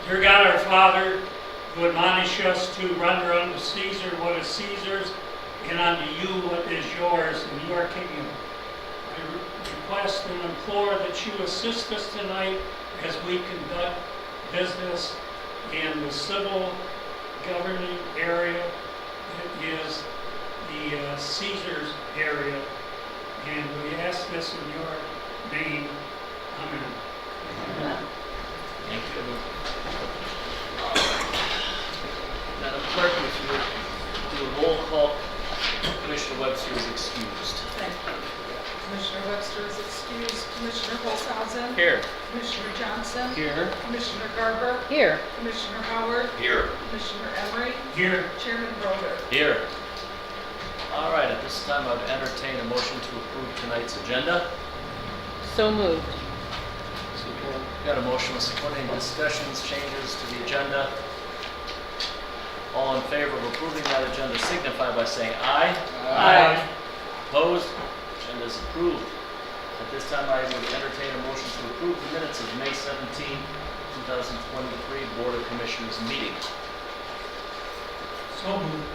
Dear God our Father, who admonish us to render unto Caesar what is Caesar's, and unto you what is yours in your kingdom. I request and implore that you assist us tonight as we conduct business in the civil governing area. It is the Caesar's area, and we ask this in your name. Amen. Thank you. Madam Clerk, if you would do a roll call, Commissioner Webster is excused. Thank you. Commissioner Webster is excused. Commissioner Holzhausen. Here. Commissioner Johnson. Here. Commissioner Garber. Here. Commissioner Howard. Here. Commissioner Emery. Here. Chairman Broder. Here. All right, at this time I would entertain a motion to approve tonight's agenda. So moved. Got a motion with support. Any discussions, changes to the agenda? All in favor of approving that agenda signify by saying aye. Aye. Opposed? Agenda is approved. At this time, I would entertain a motion to approve the minutes of May 17, 2023 Board of Commissioners meeting. So moved.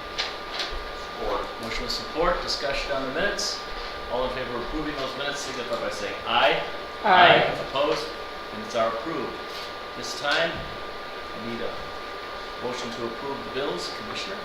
Support. Motion with support. Discussion on the minutes. All in favor of approving those minutes signify by saying aye. Aye. Opposed? Minutes are approved. This time, I need a motion to approve the bills. Commissioner?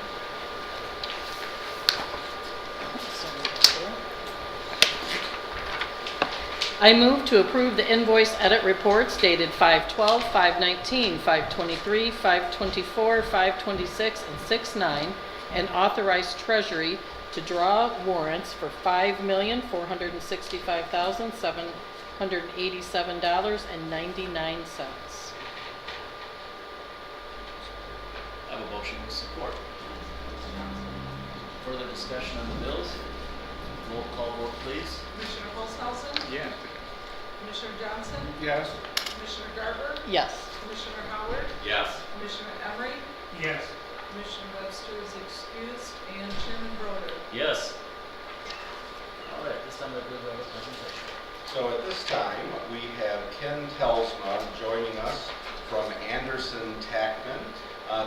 I move to approve the invoice edit reports dated 5/12, 5/19, 5/23, 5/24, 5/26, and 6/9, and authorize Treasury to draw warrants for $5,465,787.99. I have a motion with support. Further discussion on the bills? Roll call vote, please. Commissioner Holzhausen. Yeah. Commissioner Johnson. Yes. Commissioner Garber. Yes. Commissioner Howard. Yes. Commissioner Emery. Yes. Commissioner Webster is excused. And Chairman Broder. Yes. All right, this time I believe we have a presentation. So at this time, we have Ken Telsma joining us from Anderson Tackman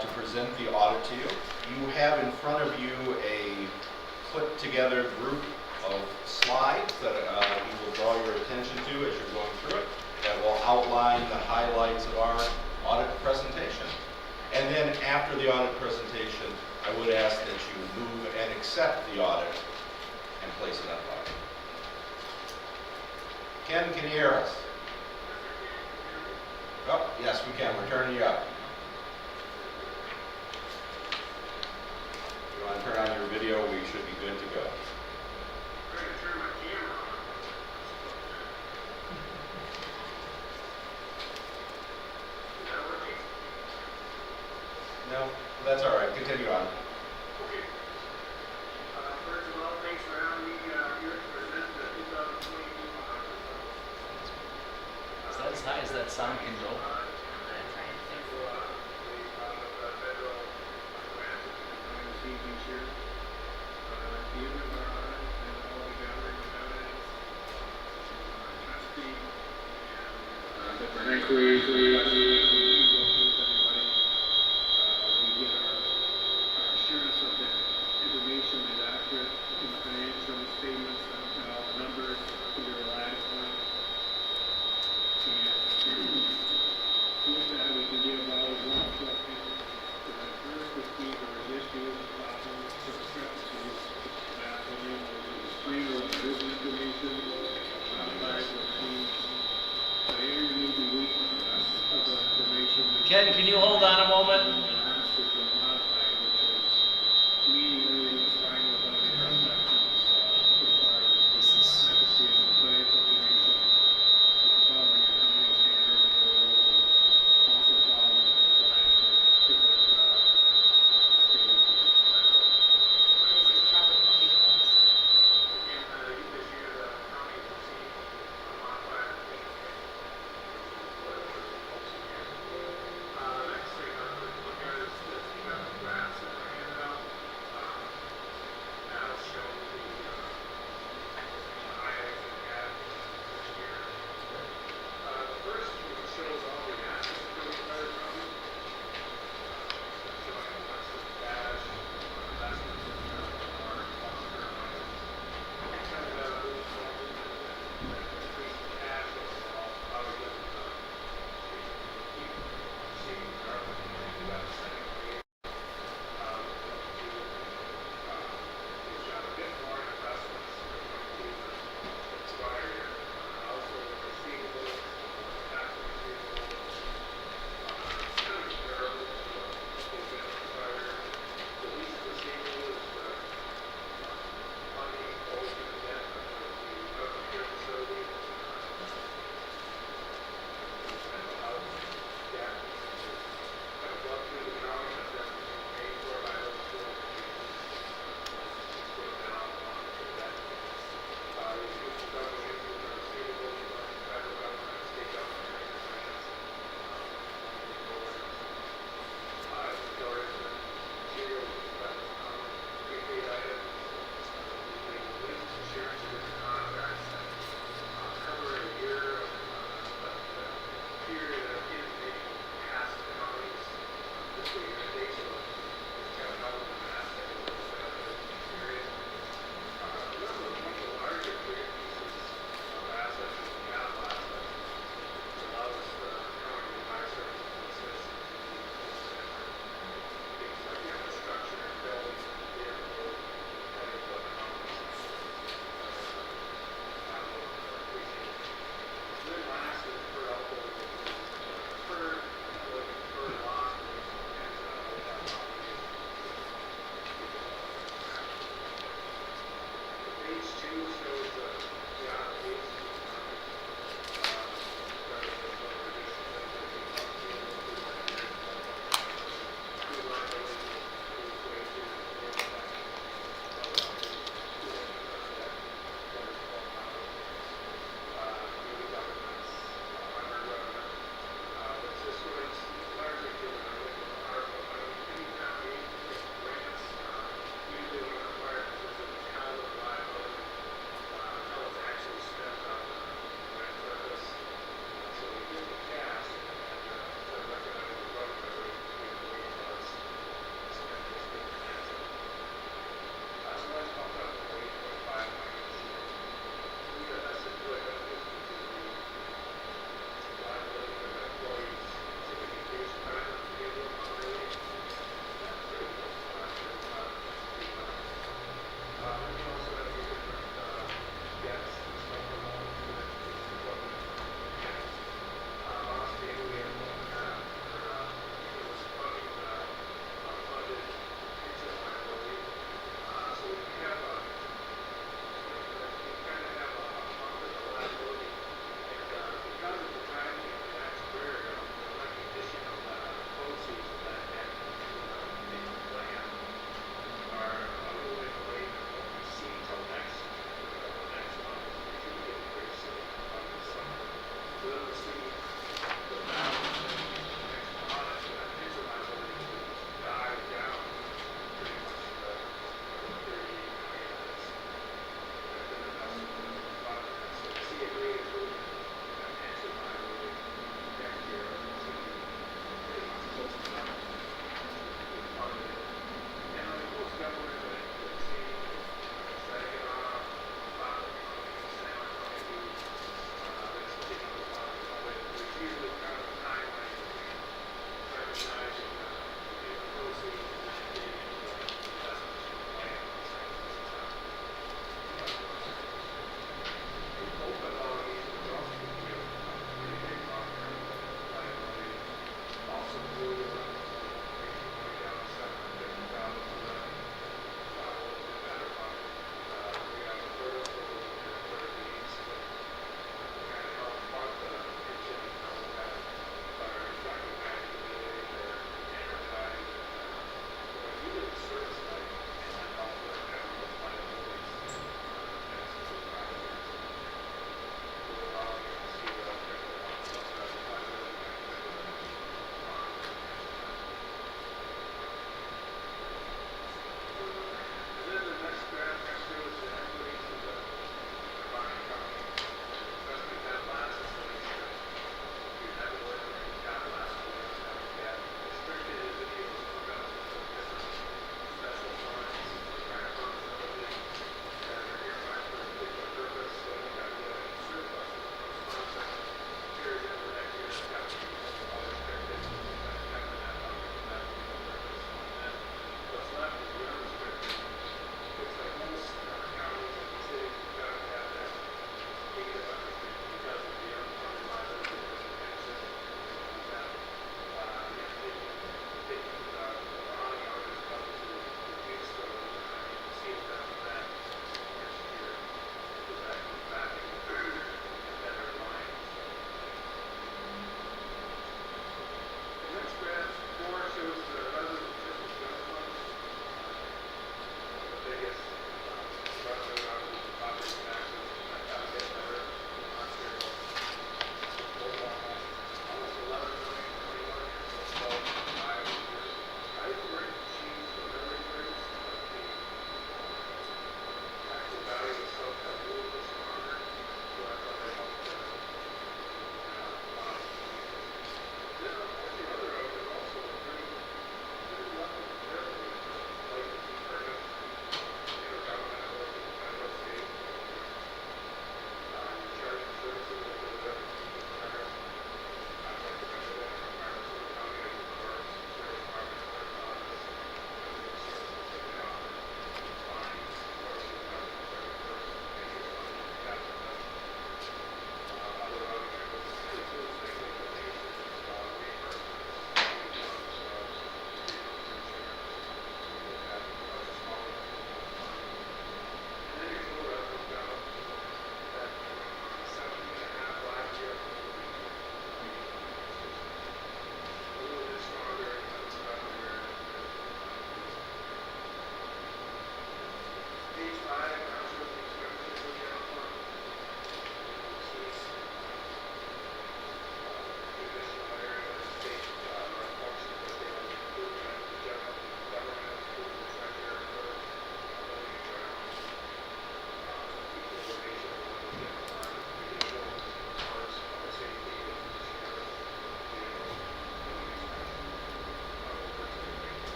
to present the audit to you. You have in front of you a put together group of slides that we will draw your attention to as you're going through it that will outline the highlights of our audit presentation. And then after the audit presentation, I would ask that you move and accept the audit and place it on file. Ken, can you hear us? Oh, yes, we can. We're turning you up. If you want to turn on your video, we should be good to go. No, that's all right. Continue on. Okay. First of all, thanks for having me here to present the 2022 Is that as high as that sound can go? federal grant that we receive each year. The unit of our audit and all the gathering of evidence, testing, and different inquiries. We get our assurance of the information is accurate in the financial statements and all the numbers can be relied upon. And with that, we can give all one question to the first receive or issues, problems, discrepancies. That will be explain what is information, modified or changed. But any need to weak of the information. Ken, can you hold on a moment? This is Next thing I'm going to look at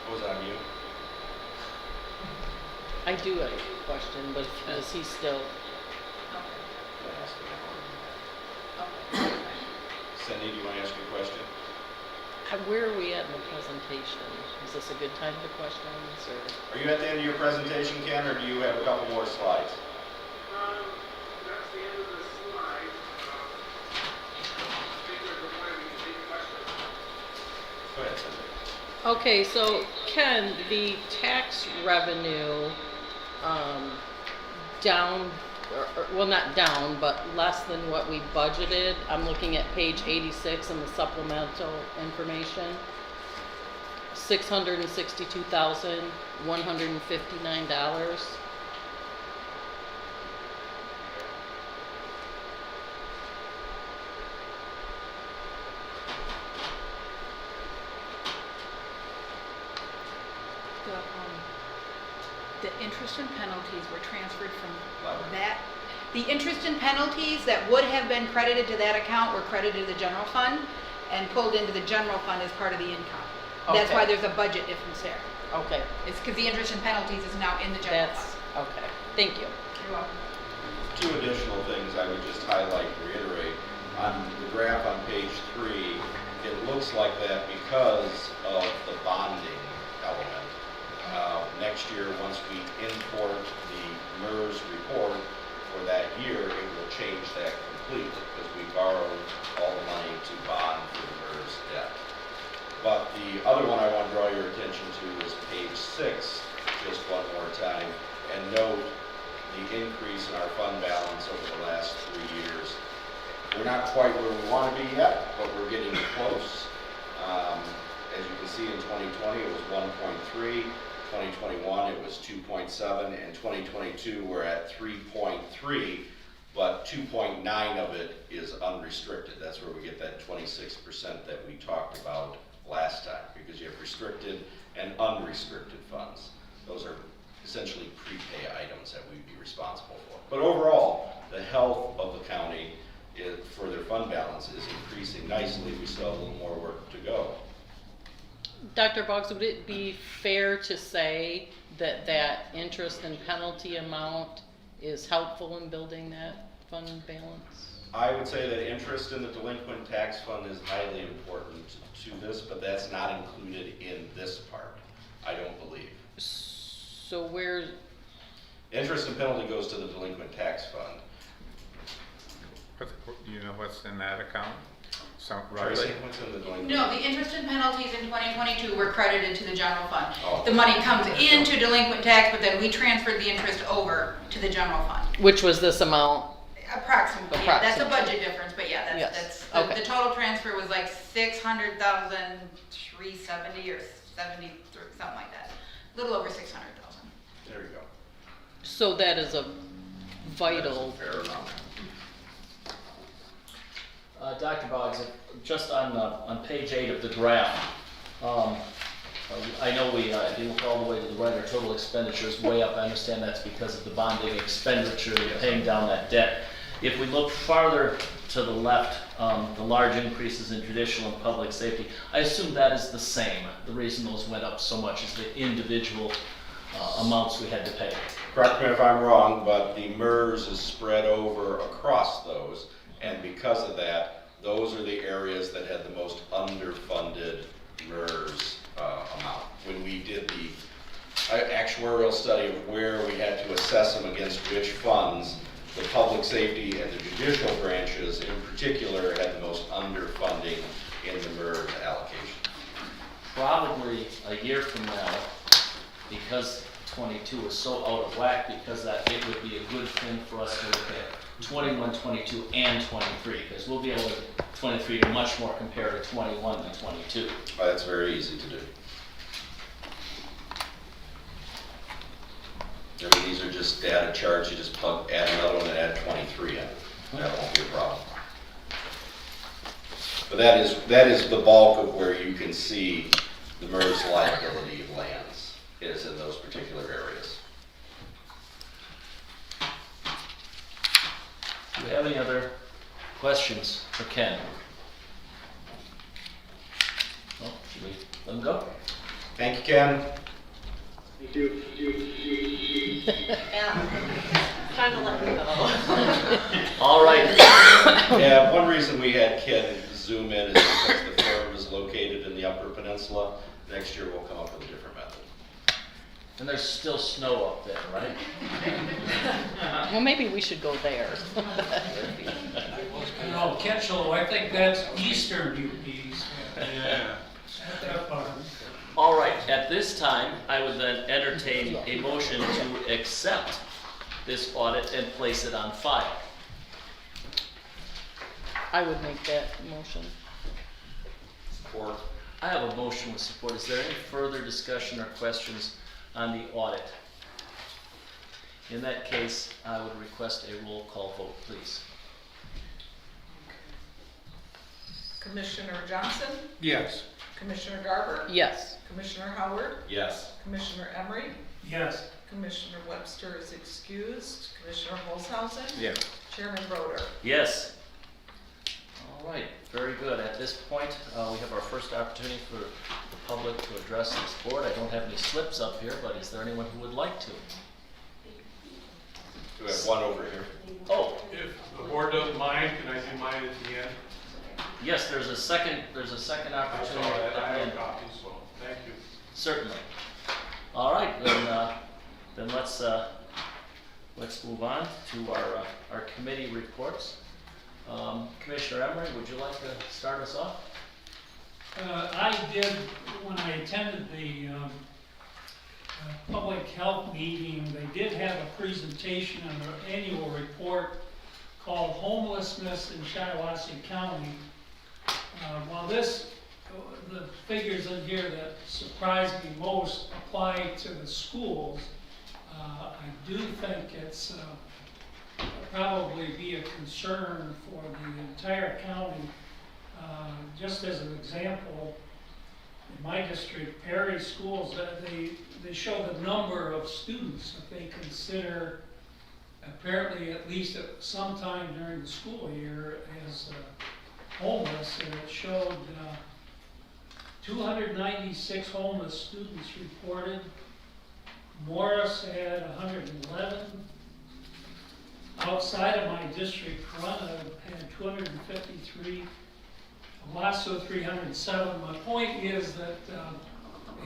What was on you? I do have a question, but is he still? Cindy, do you want to ask your question? Where are we at in the presentation? Is this a good time for questions, or? Are you at the end of your presentation, Ken, or do you have a couple more slides? That's the end of the slide. I think there's a way we can take questions. Go ahead, Cindy. Okay, so Ken, the tax revenue, down, well, not down, but less than what we budgeted. I'm looking at page 86 in the supplemental information. $662,159. The interest and penalties were transferred from Louder. that. The interest and penalties that would have been credited to that account were credited to the general fund and pulled into the general fund as part of the income. That's why Okay. there's a budget difference there. Okay, It's because the interest and penalties is now in the general that's, fund. okay, thank you. You're welcome. Two additional things I would just highlight and reiterate. On the graph on page 3, it looks like that because of the bonding element. Next year, once we import the MERS report for that year, it will change that completely because we borrowed all the money to bond for the MERS debt. But the other one I want to draw your attention to is page 6, just one more time, and note the increase in our fund balance over the last 3 years. We're not quite where we want to be yet, but we're getting close. As you can see, in 2020 it was 1.3, 2021 it was 2.7, and 2022 we're at 3.3, but 2.9 of it is unrestricted. That's where we get that 26% that we talked about last time, because you have restricted and unrestricted funds. Those are essentially prepay items that we'd be responsible for. But overall, the health of the county for their fund balance is increasing nicely. We still have a little more work to go. Dr. Boggs, would it be fair to say that that interest and penalty amount is helpful in building that fund balance? I would say that interest in the delinquent tax fund is highly important to this, but that's not included in this part, I don't believe. So where, Interest and penalty goes to the delinquent tax fund. You know what's in that account? Some, Tracy, roughly? what's in the delinquent? No, the interest and penalties in 2022 were credited to the general fund. Oh. The money comes into delinquent tax, but then we transferred the interest over to the general fund. which was this amount? Approximately, yeah, that's a Approximately. budget difference, but yeah, Yes, that's, okay. the total transfer was like 600,370 or 70, something like that. A little over 600,000. There you go. So that is a vital, That's a fair amount. Dr. Boggs, just on page 8 of the graph, I know if you look all the way to the right, our total expenditure is way up. I understand that's because of the bonding expenditure, paying down that debt. If we look farther to the left, the large increases in traditional and public safety, I assume that is the same. The reason those went up so much is the individual amounts we had to pay. Correct me if I'm wrong, but the MERS is spread over across those, and because of that, those are the areas that had the most underfunded MERS amount. When we did the actuarial study of where we had to assess them against which funds, the public safety and the judicial branches in particular had the most underfunding in the MERS allocation. Probably a year from now, because 22 is so out of whack, because that it would be a good thing for us to look at 21, 22, and 23, because we'll be able to 23 to much more compare to 21 than 22. That's very easy to do. I mean, these are just data charts. You just add another one and add 23 in. That won't be a problem. But that is the bulk of where you can see the MERS liability lands, is in those particular areas. Do we have any other questions for Ken? Oh, should we let him go? Thank you, Ken. Thank you. Time to let me go. All right. Yeah, one reason we had Ken zoom in is because the firm is located in the Upper Peninsula. Next year, we'll come up with a different method. And there's still snow up there, right? Well, maybe we should go there. No, Ketchel, I think that's eastern UPs. Yeah. Not that far. All right, at this time, I would then entertain a motion to accept this audit and place it on file. I would make that motion. Support. I have a motion with support. Is there any further discussion or questions on the audit? In that case, I would request a roll call vote, please. Commissioner Johnson, Yes. Commissioner Garber, Yes. Commissioner Howard, Yes. Commissioner Emery, Yes. Commissioner Webster is excused, Commissioner Olshausen, Yes. Chairman Broder. Yes. All right, very good. At this point, we have our first opportunity for the public to address this board. I don't have any slips up here, but is there anyone who would like to? We have one over here. Oh, If the board doesn't mind, can I do mine at the end? yes, there's a second I saw opportunity that, I at the have end. copies, so, thank you. Certainly. All right, then let's move on to our committee reports. Commissioner Emery, would you like to start us off? I did, when I attended the public health meeting, they did have a presentation on their annual report called Homelessness in Shiawassee County. While the figures in here that surprised me most apply to the schools, I do think it's probably be a concern for the entire county. Just as an example, in my district, Perry schools, they show the number of students that they consider apparently at least at some time during the school year as homeless, and it showed 296 homeless students reported. Morris had 111. Outside of my district, Corunna had 253. Owasso 307. My point is that,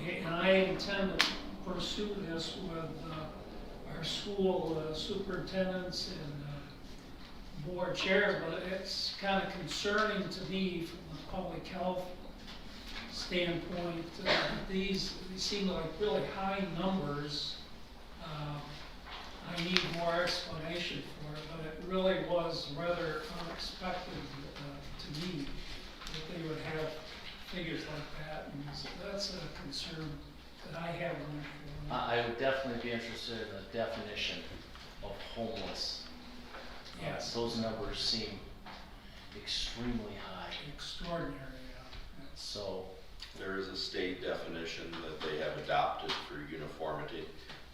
and I intend to pursue this with our school superintendents and board chairs, but it's kind of concerning to me from a public health standpoint. These seem like really high numbers. I need more explanation for it, but it really was rather unexpected to me that they would have figures like that, and that's a concern that I have. I would definitely be interested in the definition of homeless. Yes. Those numbers seem extremely high. Extraordinary, yeah. So, There is a state definition that they have adopted for uniformity,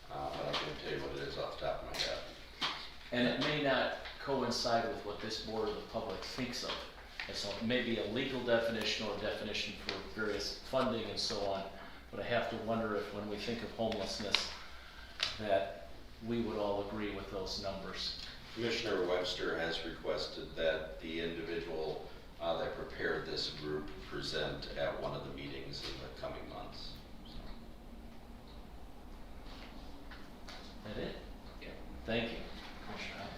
but I can't tell you what it is off the top of my head. and it may not coincide with what this board of the public thinks of. And so it may be a legal definition or a definition for various funding and so on. But I have to wonder if when we think of homelessness, that we would all agree with those numbers. Commissioner Webster has requested that the individual that prepared this group present at one of the meetings in the coming months. That it? Yeah. Thank you. Commissioner Howard.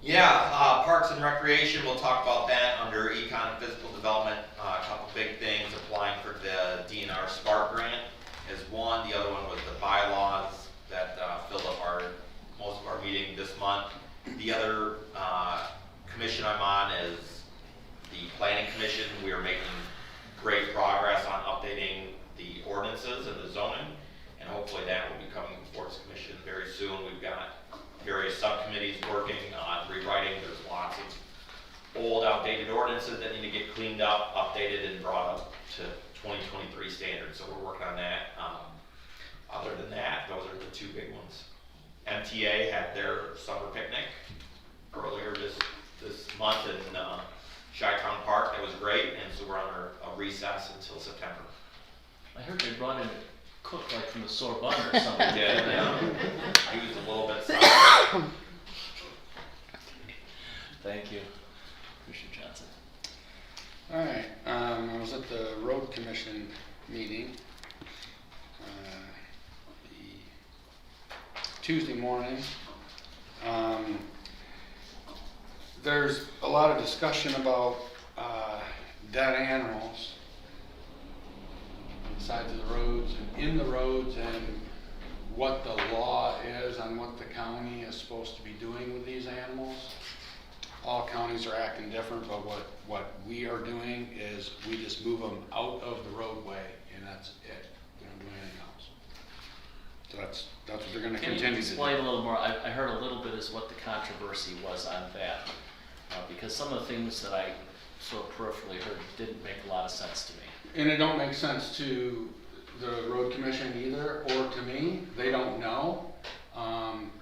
Yeah, Parks and Recreation, we'll talk about that under Econ and Physical Development. A couple big things, applying for the DNR Spark Grant is one. The other one was the bylaws that filled up most of our meeting this month. The other commission I'm on is the Planning Commission. We are making great progress on updating the ordinances and the zoning, and hopefully that will be coming before this commission very soon. We've got various subcommittees working on rewriting. There's lots of old, outdated ordinances that need to get cleaned up, updated, and brought up to 2023 standards. So we're working on that. Other than that, those are the two big ones. MTA had their summer picnic earlier this month in Chi-Town Park. That was great, and so we're on a recess until September. I heard they brought in cooked like from the Sorbonne or something. Yeah. Used a little bit sour. Thank you. Commissioner Johnson. All right, I was at the road commission meeting the Tuesday morning. There's a lot of discussion about dead animals on the sides of the roads and in the roads, and what the law is on what the county is supposed to be doing with these animals. All counties are acting different, but what we are doing is we just move them out of the roadway, and that's it. We don't do anything else. So that's what they're gonna Can you continue to do. explain a little more? I heard a little bit as what the controversy was on that. Because some of the things that I sort of peripherally heard didn't make a lot of sense to me. And it don't make sense to the road commission either, or to me. They don't know.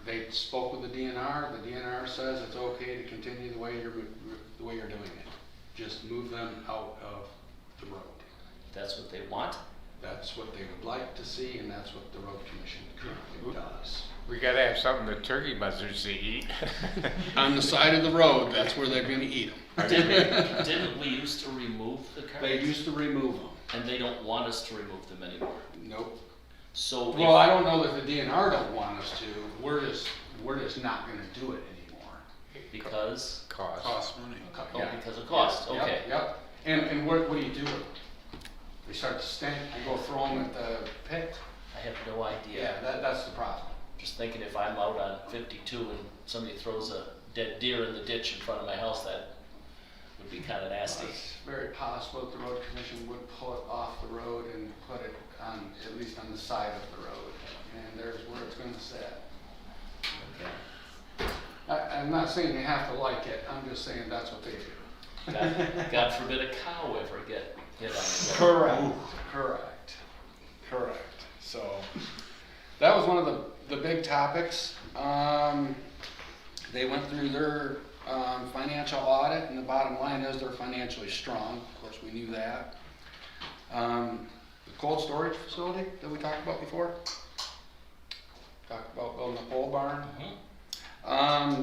They spoke with the DNR. The DNR says it's okay to continue the way you're doing it. Just move them out of the road. That's what they want? That's what they would like to see, and that's what the road commission currently does. We gotta have something the turkey buzzards to eat. On the side of the road, that's where they're gonna eat them. Didn't we used to remove the carts? They used to remove them. And they don't want us to remove them anymore. Nope. So Well, I don't know that the DNR don't want us to. We're just not gonna do it anymore. because Cost. Costs money. because of cost. Yep, Okay. Yep. And what do you do with them? They start to stink. I go throw them at the pit. I have no idea. Yeah, that's the problem. Just thinking if I'm out on 52 and somebody throws a dead deer in the ditch in front of my house, that would be kind of nasty. It's very possible that the road commission would pull it off the road and put it on, at least on the side of the road. And there's where it's gonna sit. Okay. I'm not saying you have to like it. I'm just saying that's what they do. God forbid a cow ever get hit on the road. Correct. So that was one of the big topics. They went through their financial audit, and the bottom line is they're financially strong. Of course, we knew that. The cold storage facility that we talked about before. Talked about building a pole barn.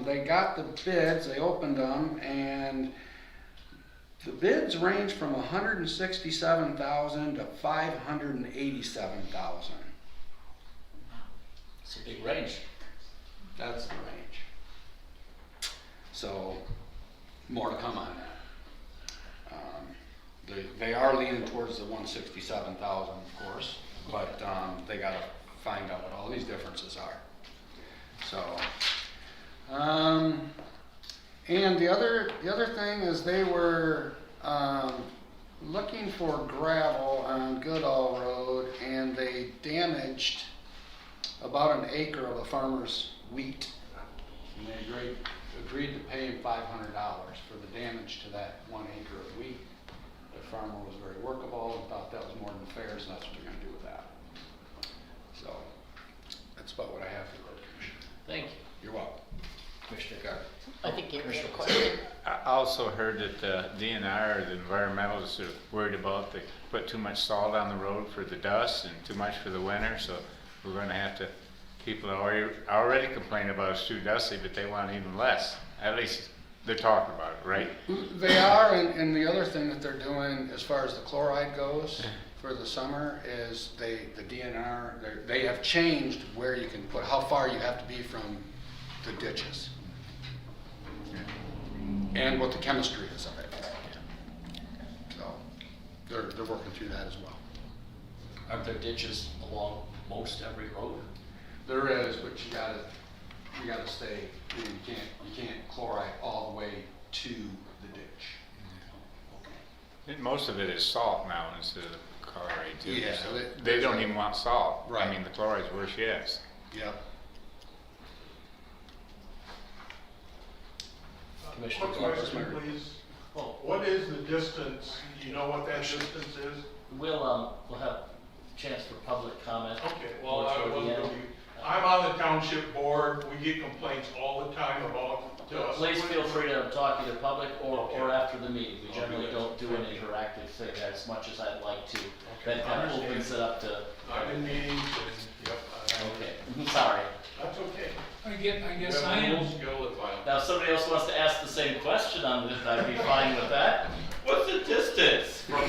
They got the bids, they opened them, and the bids range from $167,000 to $587,000. It's a big range. That's the range. So, more to come on that. They are leaning towards the 167,000, of course, but they got to find out what all these differences are. So, and the other thing is they were looking for gravel on Goodall Road, and they damaged about an acre of a farmer's wheat. And they agreed to pay him $500 for the damage to that 1 acre of wheat. The farmer was very workable and thought that was more than fair, so that's what they're going to do with that. So that's about what I have for the road commission. Thank you. You're welcome. Commissioner Gard. I think you had a question. I also heard that the DNR, or the environmentalists, are worried about they put too much salt on the road for the dust and too much for the winter, so we're gonna have to, people are already complaining about it's too dusty, but they want even less. At least they're talking about it, right? They are, and the other thing that they're doing as far as the chloride goes for the summer is the DNR, they have changed where you can put, how far you have to be from the ditches. And what the chemistry is of it. So they're working through that as well. Aren't there ditches along most every road? There is, but you gotta stay, you can't chloride all the way to the ditch. And most of it is salt now instead of chloride too. Yeah, So they don't even want salt. Right. I mean, the chloride's worse, yes. Yep. Commissioner Quick Gard. question, please. Oh, What is the distance? Do you know what that distance is? we'll have a chance for public comment. Okay, well, Toward I the wasn't end. going to be, I'm on the township board. We get complaints all the time about dust. Please feel free to talk either public or Okay. after the meeting. We generally Okay. don't do an interactive thing as much as I'd like to. Okay, That kind of understand. opens it up to. I'm in meetings sorry. That's okay. I guess We I have a am. little skeleton file. Now, if somebody else wants to ask the same question on this, I'd be fine with that. What's the distance from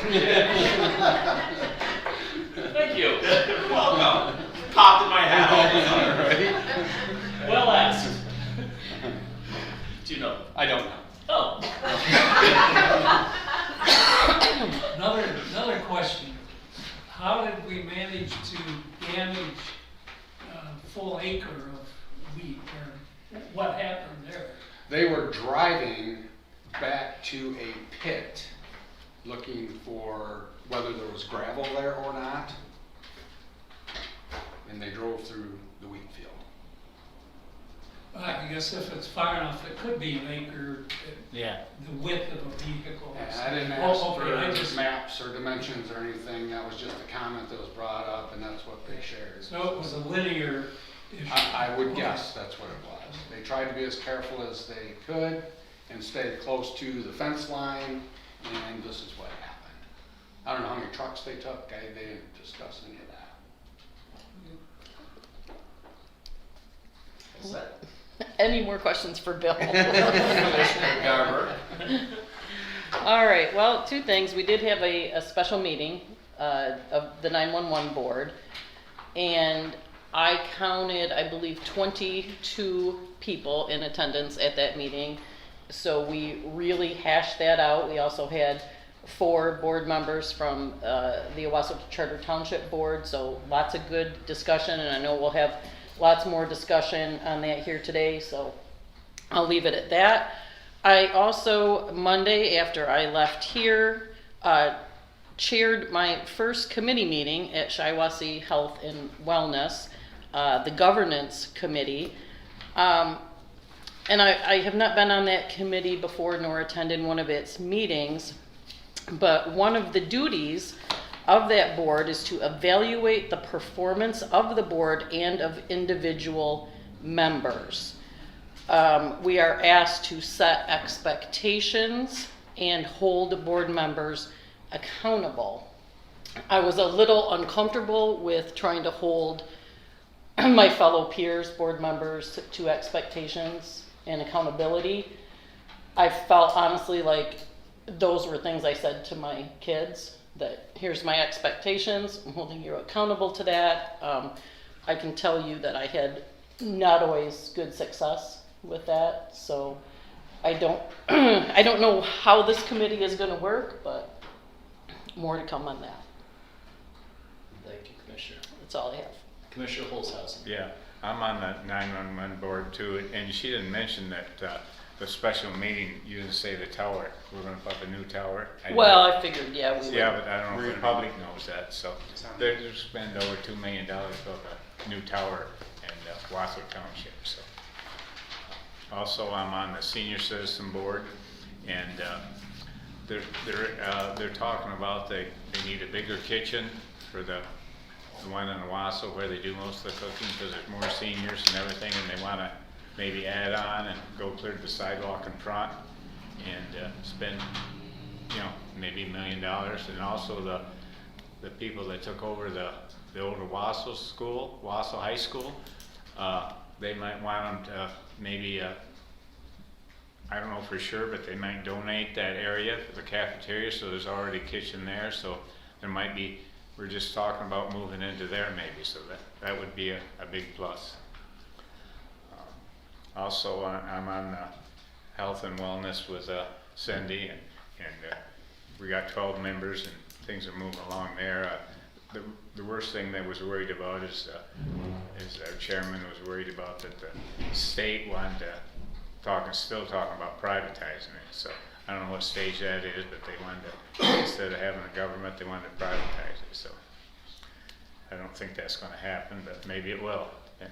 Thank you. You're welcome. Popped in my head all of a sudden. Well asked. Do you know? I don't know. Oh. Another question. How did we manage to damage a full acre of wheat, or what happened there? They were driving back to a pit, looking for whether there was gravel there or not. And they drove through the wheat field. I guess if it's far enough, it could be an acre, Yeah. the width of a vehicle. And I didn't Oh, ask okay, I for just- maps or dimensions or anything, that was just a comment that was brought up, and that's what they shared. So it was a linear issue. I would guess that's what it was. They tried to be as careful as they could and stayed close to the fence line, and this is what happened. I don't know how many trucks they took, they didn't discuss any of that. Is that Any more questions for Bill? Commissioner Garber? All right, well, two things. We did have a special meeting of the 911 board, and I counted, I believe, 22 people in attendance at that meeting. So we really hashed that out. We also had 4 board members from the Owasso Charter Township Board, so lots of good discussion, and I know we'll have lots more discussion on that here today, so I'll leave it at that. I also, Monday, after I left here, chaired my first committee meeting at Shiawassee Health and Wellness, the governance committee. And I have not been on that committee before nor attended one of its meetings, but one of the duties of that board is to evaluate the performance of the board and of individual members. We are asked to set expectations and hold board members accountable. I was a little uncomfortable with trying to hold my fellow peers, board members, to expectations and accountability. I felt honestly like those were things I said to my kids, that here's my expectations, I'm holding you accountable to that. I can tell you that I had not always good success with that, so I don't I don't know how this committee is going to work, but more to come on that. Thank you, Commissioner. That's all I have. Commissioner Holzhausen? Yeah, I'm on the 911 board too, and she didn't mention that the special meeting, you didn't say the tower. We're gonna put a new tower. Well, I figured, yeah, we would. Yeah, but I don't know if the public knows that, so they're just spend over $2 million to build a new tower in Owasso Township, so. Also, I'm on the senior citizen board, and they're talking about they need a bigger kitchen for the one in Owasso where they do most of the cooking, because there's more seniors and everything, and they wanna maybe add on and go clear to the sidewalk in front and spend, you know, maybe $1 million. And also the people that took over the old Owasso school, Owasso High School, they might want them to maybe, I don't know for sure, but they might donate that area for the cafeteria, so there's already a kitchen there, so there might be, we're just talking about moving into there maybe, so that would be a big plus. Also, I'm on health and wellness with Cindy, and we got 12 members, and things are moving along there. The worst thing that was worried about is our chairman was worried about that the state wanted to still talking about privatizing it. So I don't know what stage that is, but they wanted to, instead of having a government, they wanted to privatize it. So I don't think that's going to happen, but maybe it will. And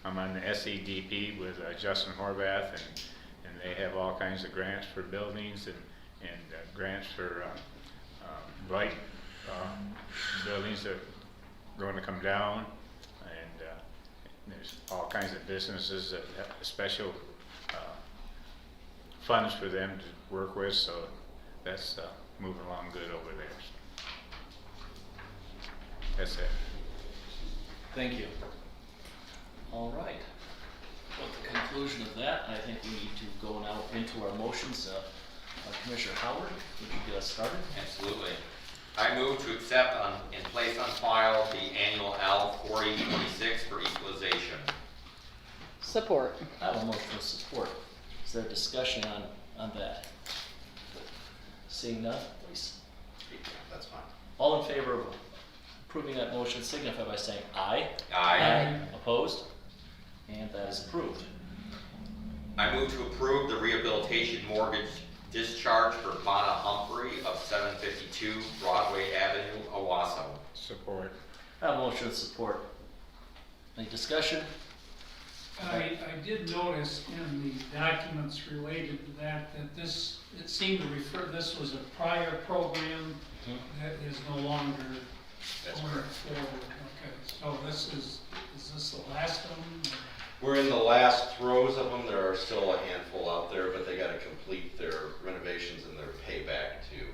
I'm on the SEDP with Justin Horvath, and they have all kinds of grants for buildings and grants for light buildings that are going to come down, and there's all kinds of businesses that have special funds for them to work with, so that's moving along good over there. So that's it. Thank you. All right. With the conclusion of that, I think we need to go now into our motions. Commissioner Howard, would you get us started? Absolutely. I move to accept and place on file the annual L 4026 for equalization. Support. I have a motion with support. Is there discussion on that? Seeing none, please. That's fine. All in favor of approving that motion signify by saying aye. Aye. Opposed? And that is approved. I move to approve the rehabilitation mortgage discharge for Bonna Humphrey of 752 Broadway Avenue, Owasso. Support. I have a motion with support. Any discussion? I did notice in the documents related to that this, it seemed to refer, this was a prior program that is no longer That's going correct. forward. Okay, so this is this the last of them? We're in the last throes of them. There are still a handful out there, but they got to complete their renovations and their payback to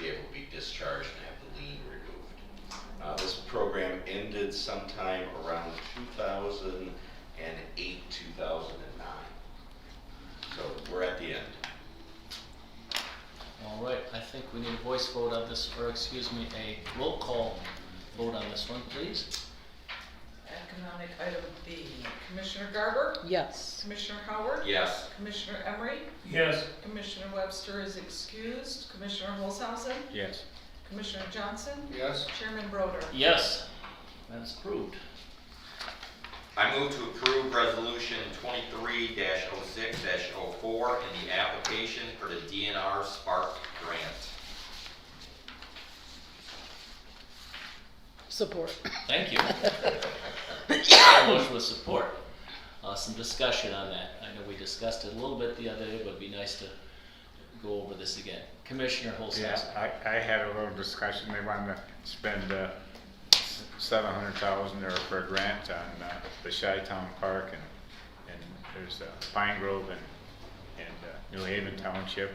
be able to be discharged and have the lien removed. This program ended sometime around 2008, 2009. So we're at the end. All right, I think we need a voice vote on this, or excuse me, a roll call vote on this one, please. Economic item B. Commissioner Garber? Yes. Commissioner Howard? Yes. Commissioner Emery? Yes. Commissioner Webster is excused. Commissioner Olshausen? Yes. Commissioner Johnson? Yes. Chairman Broder? Yes, that's approved. I move to approve resolution 23-06-04 in the application for the DNR Spark grant. Support. Thank you. Motion with support. Some discussion on that. I know we discussed it a little bit the other day, but it'd be nice to go over this again. Commissioner Holzhausen. Yeah, I had a little discussion. They wanted to spend $700,000 there for a grant on the Chi-Town Park, and there's Pine Grove and New Haven Township,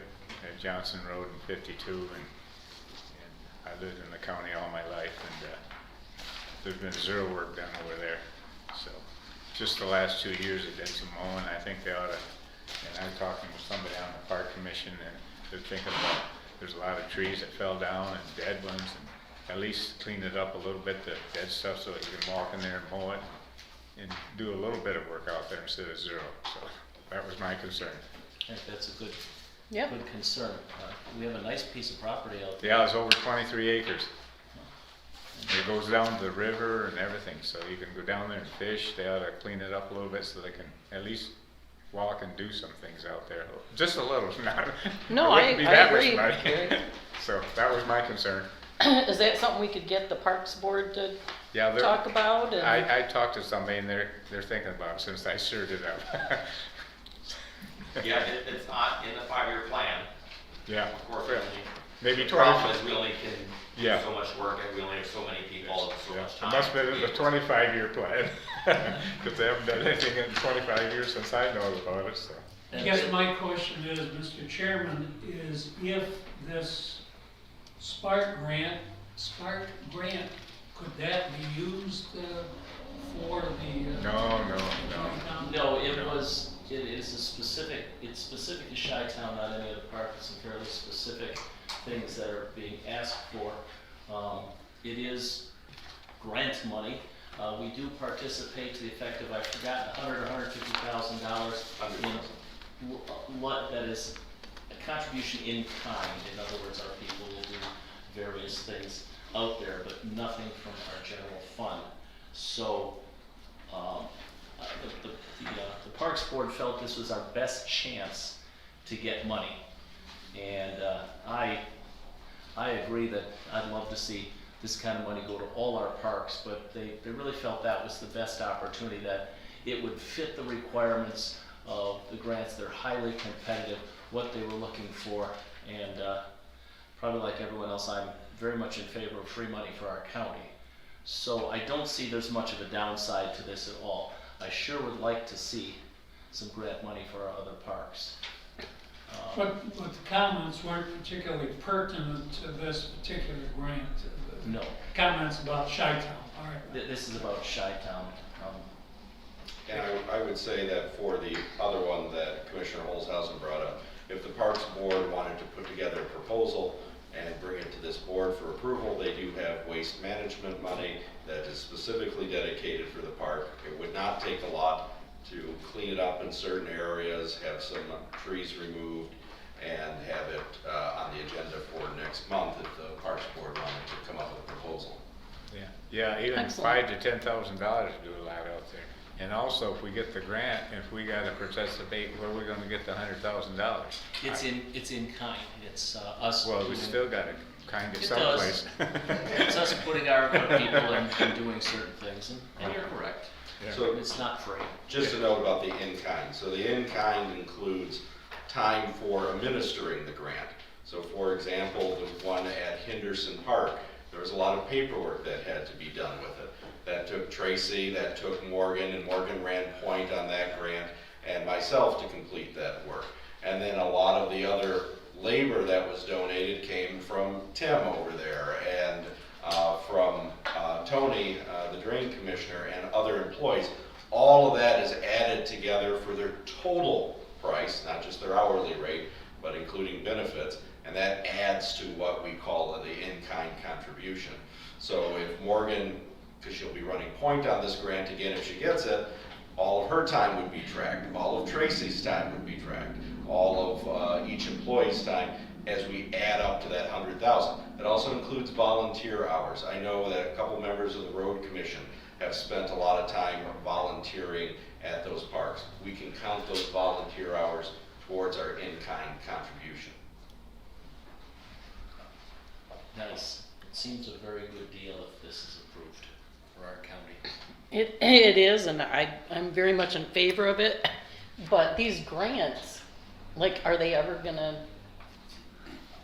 Johnson Road and 52, and I lived in the county all my life, and there's been zero work done over there. So just the last 2 years they did some mowing. I think they ought to, and I'm talking with somebody on the park commission, and they're thinking about, there's a lot of trees that fell down and dead ones, and at least clean it up a little bit, the dead stuff, so that you can walk in there and mow it and do a little bit of work out there instead of zero. So that was my concern. I think that's a good, Yep. good concern. We have a nice piece of property out there. Yeah, it's over 23 acres. It goes down to the river and everything, so you can go down there and fish. They ought to clean it up a little bit so they can at least walk and do some things out there. Just a little, not. No, it wouldn't be I that much agree. money. Gary. So that was my concern. Is that something we could get the Parks Board to Yeah, they're- talk about? And I talked to somebody and they're thinking about it since I stirred it up. Yeah, it's on in the 5-year plan. Yeah. Of course, Yeah. Maybe the 20. problem is we only can Yeah. do so much work and we only have so many people and so Yeah, much it time. must have to been be the able to- 25-year plan, because they haven't done anything in 25 years since I know about it, so. I guess my question is, Mr. Chairman, is if this Spark grant, could that be used for the? No. No, it is it's specific to Chi-Town, not any other park. It's some fairly specific things that are being asked for. It is grant money. We do participate to the effect of, I've forgotten, $100,000 or $150,000 in what that is a contribution in kind. In other words, our people will do various things out there, but nothing from our general fund. So the Parks Board felt this was our best chance to get money. And I agree that I'd love to see this kind of money go to all our parks, but they really felt that was the best opportunity, that it would fit the requirements of the grants. They're highly competitive, what they were looking for, and probably like everyone else, I'm very much in favor of free money for our county. So I don't see there's much of a downside to this at all. I sure would like to see some grant money for our other parks. But the comments weren't particularly pertinent to this particular grant. No. Comments about Chi-Town, all right. This is about Chi-Town. And I would say that for the other one that Commissioner Holzhausen brought up, if the Parks Board wanted to put together a proposal and bring it to this board for approval, they do have waste management money that is specifically dedicated for the park. It would not take a lot to clean it up in certain areas, have some trees removed, and have it on the agenda for next month if the Parks Board wanted to come up with a proposal. Yeah, even Excellent. $5,000 to $10,000 do a lot out there. And also, if we get the grant, if we gotta participate, where are we gonna get the $100,000? It's in kind. It's us. Well, we doing- still gotta kind of It someplace. It's us putting our people and doing certain things, and you're correct. Yeah. So It's not free. just a note about the in-kind. So the in-kind includes time for administering the grant. So for example, the one at Henderson Park, there was a lot of paperwork that had to be done with it. That took Tracy, that took Morgan, and Morgan ran point on that grant, and myself to complete that work. And then a lot of the other labor that was donated came from Tim over there, and from Tony, the drain commissioner, and other employees. All of that is added together for their total price, not just their hourly rate, but including benefits, and that adds to what we call the in-kind contribution. So if Morgan, because she'll be running point on this grant again if she gets it, all of her time would be tracked, all of Tracy's time would be tracked, all of each employee's time as we add up to that 100,000. It also includes volunteer hours. I know that a couple members of the road commission have spent a lot of time volunteering at those parks. We can count those volunteer hours towards our in-kind contribution. Nice. It seems a very good deal if this is approved for our county. It is, and I'm very much in favor of it, but these grants, like, are they ever gonna,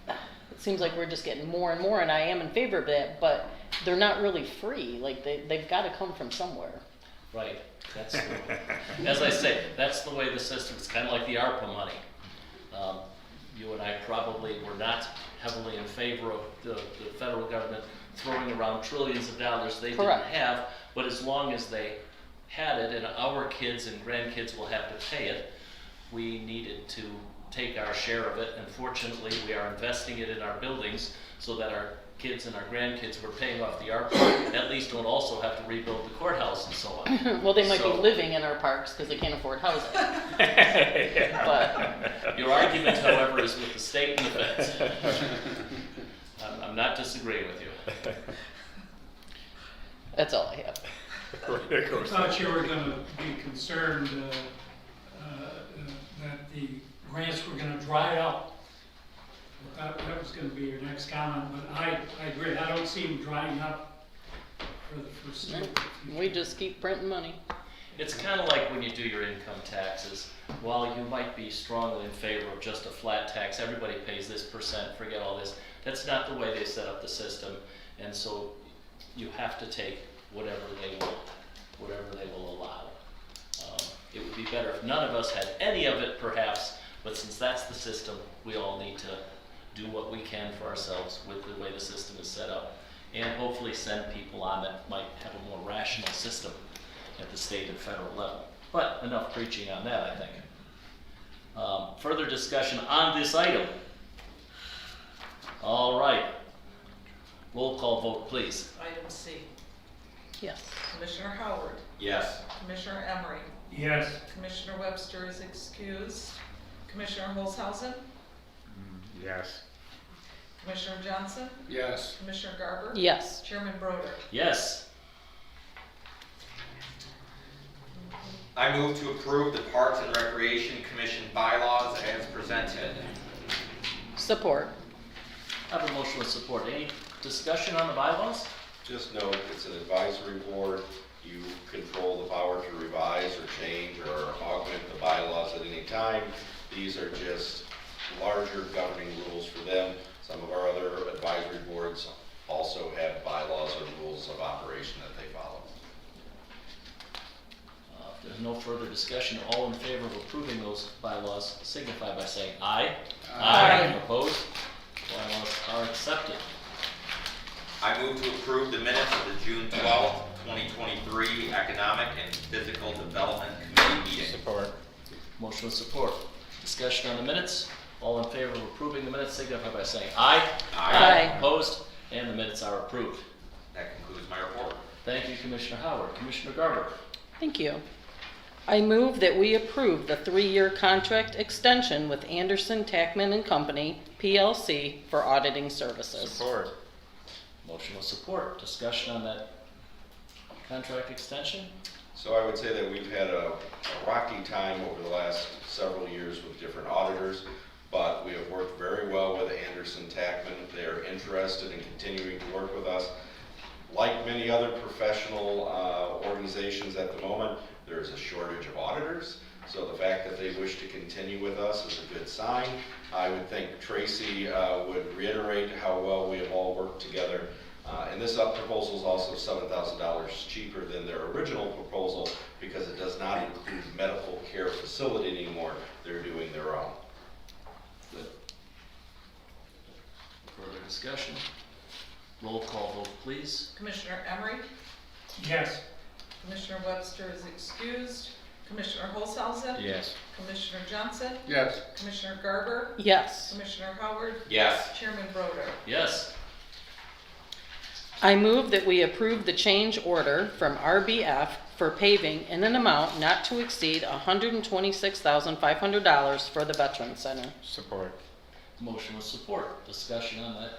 it seems like we're just getting more and more, and I am in favor of that, but they're not really free, like, they've gotta come from somewhere. Right. That's as I say, that's the way the system. It's kind of like the ARPA money. You and I probably were not heavily in favor of the federal government throwing around trillions of dollars they Correct. didn't have, but as long as they had it and our kids and grandkids will have to pay it, we needed to take our share of it, and fortunately we are investing it in our buildings so that our kids and our grandkids who are paying off the ARPA at least don't also have to rebuild the courthouse and so on. Well, they might be So- living in our parks because they can't afford housing, but, Your argument, however, is with the state and the feds. I'm not disagreeing with you. that's all I have. I thought you were gonna be concerned that the grants were gonna dry up. That was gonna be your next comment, but I agree, I don't see them drying up for the foreseeable future. We just keep printing money. It's kind of like when you do your income taxes. While you might be strongly in favor of just a flat tax, everybody pays this percent, forget all this. That's not the way they set up the system, and so you have to take whatever they will allow. It would be better if none of us had any of it, perhaps, but since that's the system, we all need to do what we can for ourselves with the way the system is set up, and hopefully send people on that might have a more rational system at the state and federal level. But enough preaching on that, I think. Further discussion on this item? All right. Roll call vote, please. Item C. Yes. Commissioner Howard, Yes. Commissioner Emery, Yes, Commissioner Webster is excused, Commissioner Holzhausen, Yes. Commissioner Johnson, Yes. Commissioner Garber. Yes. Chairman Broder. Yes. I move to approve the Parks and Recreation Commission bylaws as presented. Support. I have a motion with support. Any discussion on the bylaws? Just note, it's an advisory board. You control the power to revise or change or augment the bylaws at any time. These are just larger governing rules for them. Some of our other advisory boards also have bylaws or rules of operation that they follow. If there's no further discussion, all in favor of approving those bylaws signify by saying aye. Aye. Opposed? Bylaws are accepted. I move to approve the minutes of the June 12th, 2023 Economic and Physical Development Motion with support. Discussion on the minutes. All in favor of approving the minutes signify by saying aye. Aye. Opposed? And the minutes are approved. That concludes my report. Thank you, Commissioner Howard. Commissioner Garber. Thank you. I move that we approve the 3-year contract extension with Anderson, Tackman and Company, PLC, for auditing services. Support. Motion with support. Discussion on that contract extension. So I would say that we've had a rocky time over the last several years with different auditors, but we have worked very well with Anderson Tackman. They're interested in continuing to work with us. Like many other professional organizations at the moment, there is a shortage of auditors. So the fact that they wish to continue with us is a good sign. I would think Tracy would reiterate how well we have all worked together. And this proposal is also $7,000 cheaper than their original proposal because it does not include medical care facility anymore. They're doing their own. Good. Further discussion? Roll call vote, please. Commissioner Emery? Yes. Commissioner Webster is excused. Commissioner Holzhausen? Yes. Commissioner Johnson? Yes. Commissioner Garber? Yes. Commissioner Howard? Yes. Chairman Broder? Yes. I move that we approve the change order from RBF for paving in an amount not to exceed $126,500 for the Veterans Center. Support. Motion with support. Discussion on that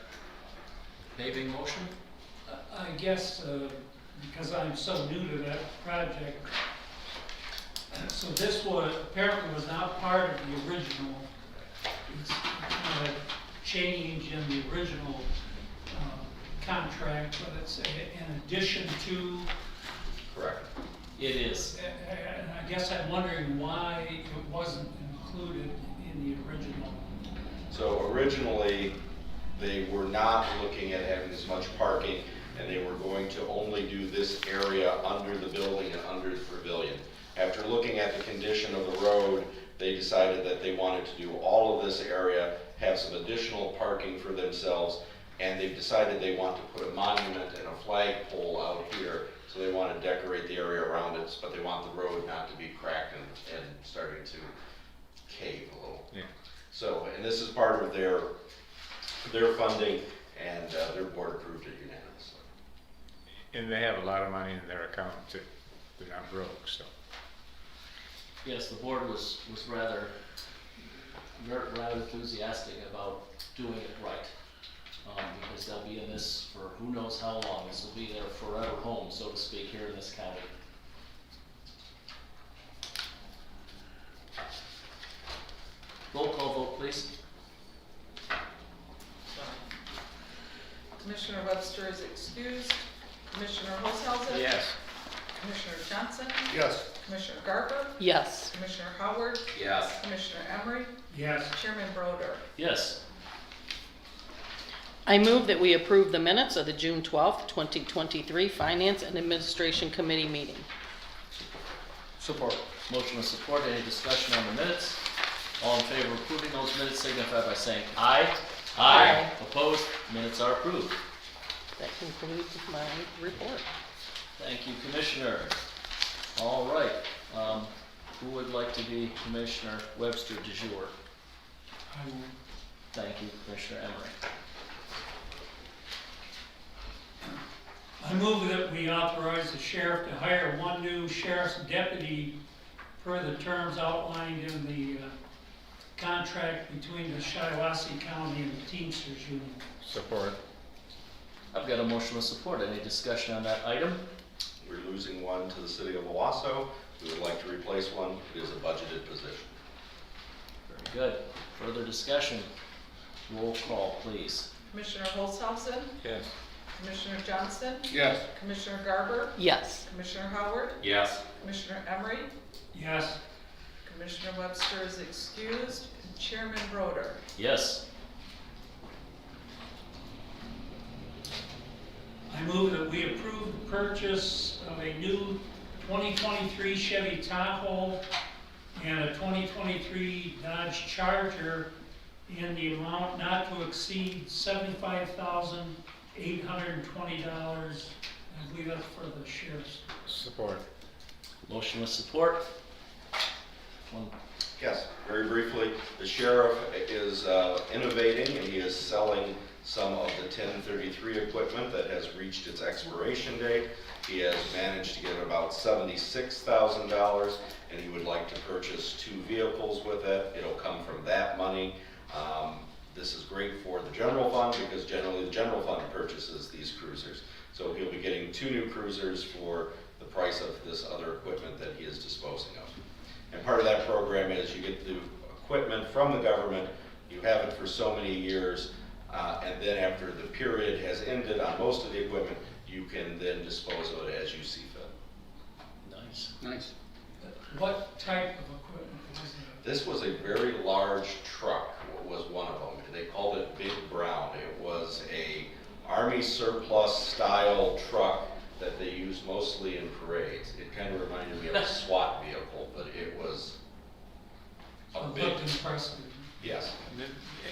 paving motion? I guess, because I'm so new to that project, so this apparently was not part of the original. It's a change in the original contract, but it's in addition to. Correct. It is. And I guess I'm wondering why it wasn't included in the original. So originally, they were not looking at having as much parking, and they were going to only do this area under the building and under the pavilion. After looking at the condition of the road, they decided that they wanted to do all of this area, have some additional parking for themselves, and they've decided they want to put a monument and a flagpole out here. So they want to decorate the area around it, but they want the road not to be cracked and starting to cave a little. Yeah. So, and this is part of their funding, and their board approved it unanimously. And they have a lot of money in their account too. They're not broke, so. Yes, the board was rather enthusiastic about doing it right. Because they'll be in this for who knows how long. This will be their forever home, so to speak, here in this county. Roll call vote, please. Commissioner Webster is excused. Commissioner Holzhausen? Yes. Commissioner Johnson? Yes. Commissioner Garber? Yes. Commissioner Howard? Yes. Commissioner Emery? Yes. Chairman Broder? Yes. I move that we approve the minutes of the June 12th, 2023 Finance and Administration Committee meeting. Support. Motion with support. Any discussion on the minutes? All in favor of approving those minutes signify by saying aye. Aye. Opposed? Minutes are approved. That concludes my report. Thank you, Commissioner. All right. Who would like to be Commissioner Webster du jour? I will. Thank you, Commissioner Emery. I move that we authorize the sheriff to hire one new sheriff's deputy per the terms outlined in the contract between the Shiawassee County and the Teamsters Union. Support. I've got a motion with support. Any discussion on that item? We're losing one to the city of Owasso. We would like to replace one. It is a budgeted position. Very good. Further discussion? Roll call, please. Commissioner Holzhausen? Yes. Commissioner Johnson? Yes. Commissioner Garber? Yes. Commissioner Howard? Yes. Commissioner Emery? Yes. Commissioner Webster is excused. Chairman Broder? Yes. I move that we approve the purchase of a new 2023 Chevy Tahoe and a 2023 Dodge Charger in the amount not to exceed $75,820. I believe that's for the sheriff's. Support. Motion with support. Yes, very briefly, the sheriff is innovating and he is selling some of the 1033 equipment that has reached its expiration date. He has managed to get about $76,000 and he would like to purchase 2 vehicles with it. It'll come from that money. This is great for the general fund because generally the general fund purchases these cruisers. So he'll be getting 2 new cruisers for the price of this other equipment that he is disposing of. And part of that program is you get the equipment from the government, you have it for so many years, and then after the period has ended on most of the equipment, you can then dispose of it as you see fit. Nice. Nice. What type of equipment was it? This was a very large truck, was one of them. They called it Big Brown. It was a Army surplus style truck that they used mostly in parades. It kind of reminded me of a SWAT vehicle, but it was a It big, looked impressive. yes.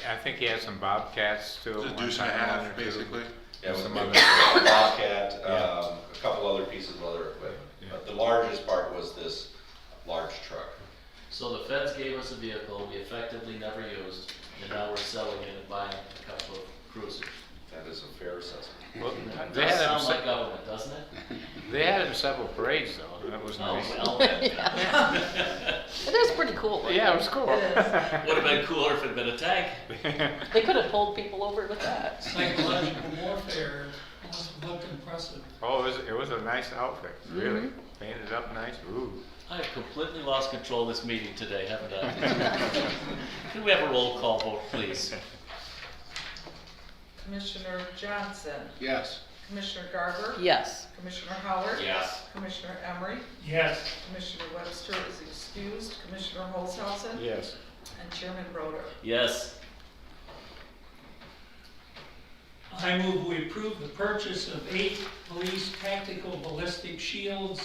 I think he had some Bobcats too. It's a deuce and a half, basically. Yeah, it was Some a other- Bobcat, Yeah. a couple other pieces of other equipment. Yeah. But the largest part was this large truck. So the feds gave us a vehicle we effectively never used, and now we're selling it and buying a couple of cruisers. That is a fair assessment. Well, It they does had him sound like se- government, doesn't it? they had him several parades though. That was Oh, nice. well. It is pretty cool. Yeah, it was cool. It is. Would have been cooler if it'd been a tank. They could have pulled people over with that. Psychological warfare must have looked impressive. Oh, it was a nice outfit, really. Painted up nice. Ooh. I've completely lost control of this meeting today, haven't I? Can we have a roll call vote, please? Commissioner Johnson, Yes. Commissioner Garber, Yes. Commissioner Howard, Yes. Commissioner Emery, Yes, Commissioner Webster is excused, Commissioner Holzhausen, Yes. and Chairman Broder. Yes. I move we approve the purchase of 8 police tactical ballistic shields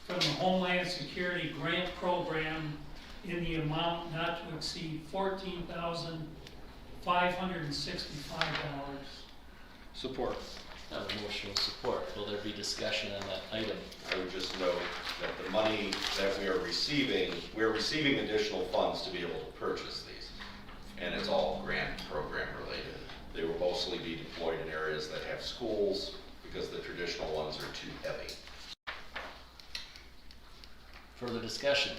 from the Homeland Security Grant Program in the amount not to exceed $14,565. Support. I have a motion of support. Will there be discussion on that item? I would just note that the money that we're receiving additional funds to be able to purchase these. And it's all grant program related. They will mostly be deployed in areas that have schools because the traditional ones are too heavy. Further discussion?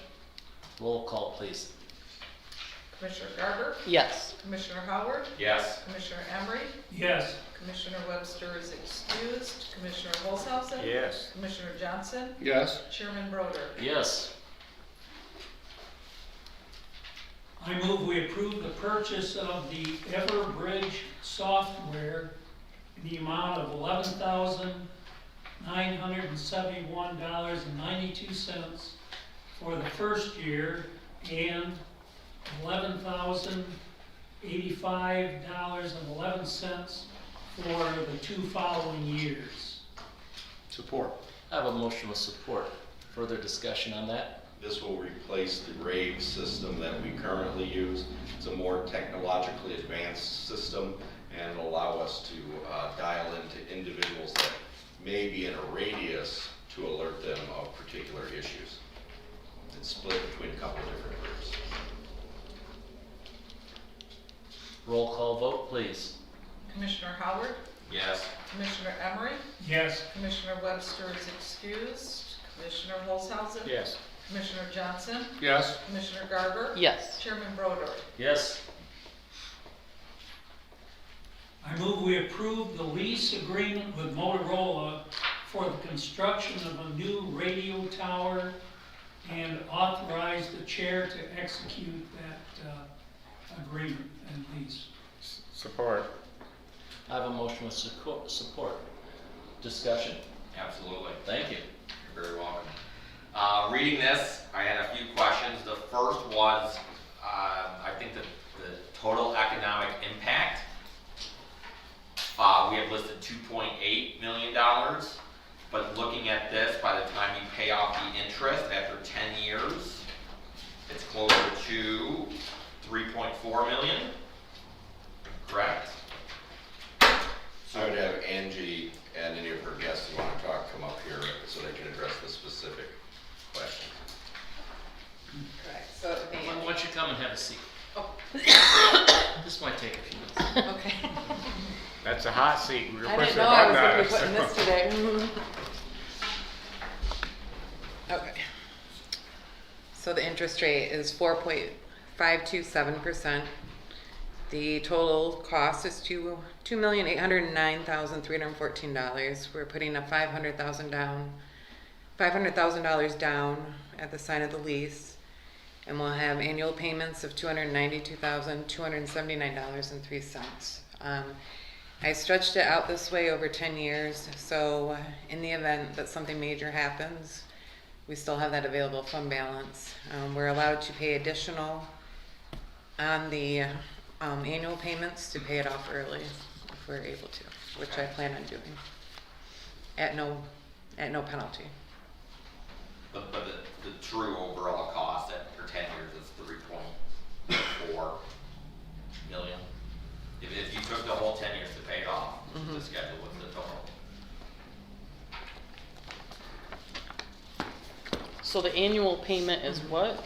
Roll call, please. Commissioner Garber, Yes. Commissioner Howard, Yes. Commissioner Emery, Yes, Commissioner Webster is excused, Commissioner Holzhausen, Yes. Commissioner Johnson, Yes. Chairman Broder. Yes. I move we approve the purchase of the Everbridge software in the amount of $11,971.92 for the first year and $11,085.11 for the 2 following years. Support. I have a motion with support. Further discussion on that? This will replace the RAVE system that we currently use. It's a more technologically advanced system and will allow us to dial into individuals that may be in a radius to alert them of particular issues. It's split between a couple of different groups. Roll call vote, please. Commissioner Howard, Yes. Commissioner Emery, Yes, Commissioner Webster is excused, Commissioner Holzhausen, Yes. Commissioner Johnson, Yes. Commissioner Garber, Yes. Chairman Broder. Yes. I move we approve the lease agreement with Motorola for the construction of a new radio tower and authorize the chair to execute that agreement and lease. Support. I have a motion with support. Discussion? Absolutely. Thank you. You're very welcome. Reading this, I had a few questions. The first was, I think the total economic impact. We have listed $2.8 million, but looking at this, by the time you pay off the interest after 10 years, it's closer to 3.4 million, correct? So I would have Angie and any of her guests who want to talk come up here so they can address the specific question. Correct, so the. What don't you come and have a seat? Oh. This might take a few minutes. Okay. That's a hot seat. We're I pushing didn't a know I was button gonna on be it, putting so- this today. Okay. So the interest rate is 4.527%. The total cost is $2,809,314. We're putting a $500,000 down at the sign of the lease. And we'll have annual payments of $292,279.03. I stretched it out this way over 10 years, so in the event that something major happens, we still have that available fund balance. We're allowed to pay additional on the annual payments to pay it off early if we're able to, which I plan on doing at no penalty. But the true overall cost for 10 years is 3.4 million. If you took the whole 10 years to pay it off, the schedule was the total. So the annual payment is what?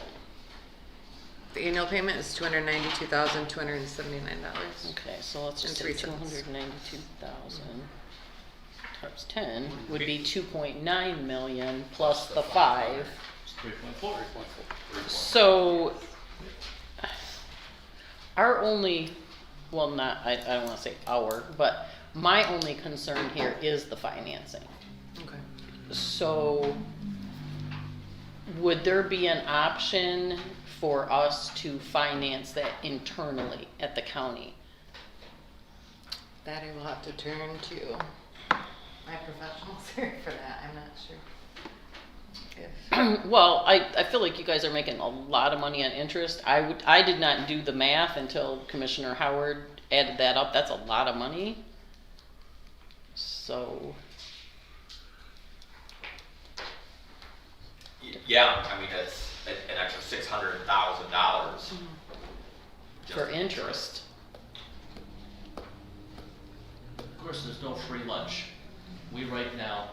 The annual payment is $292,279. Okay, so let's just And say 3 cents. 292,000 times 10 would be 2.9 million plus the 5. It's 3.4. So our only, well, not, I don't want to say our, but my only concern here is the financing. Okay. So would there be an option for us to finance that internally at the county? That I will have to turn to my professionals here for that. I'm not sure. If Well, I feel like you guys are making a lot of money on interest. I did not do the math until Commissioner Howard added that up. That's a lot of money. So, Yeah, I mean, it's an extra $600,000. for interest. Of course, there's no free lunch. We right now,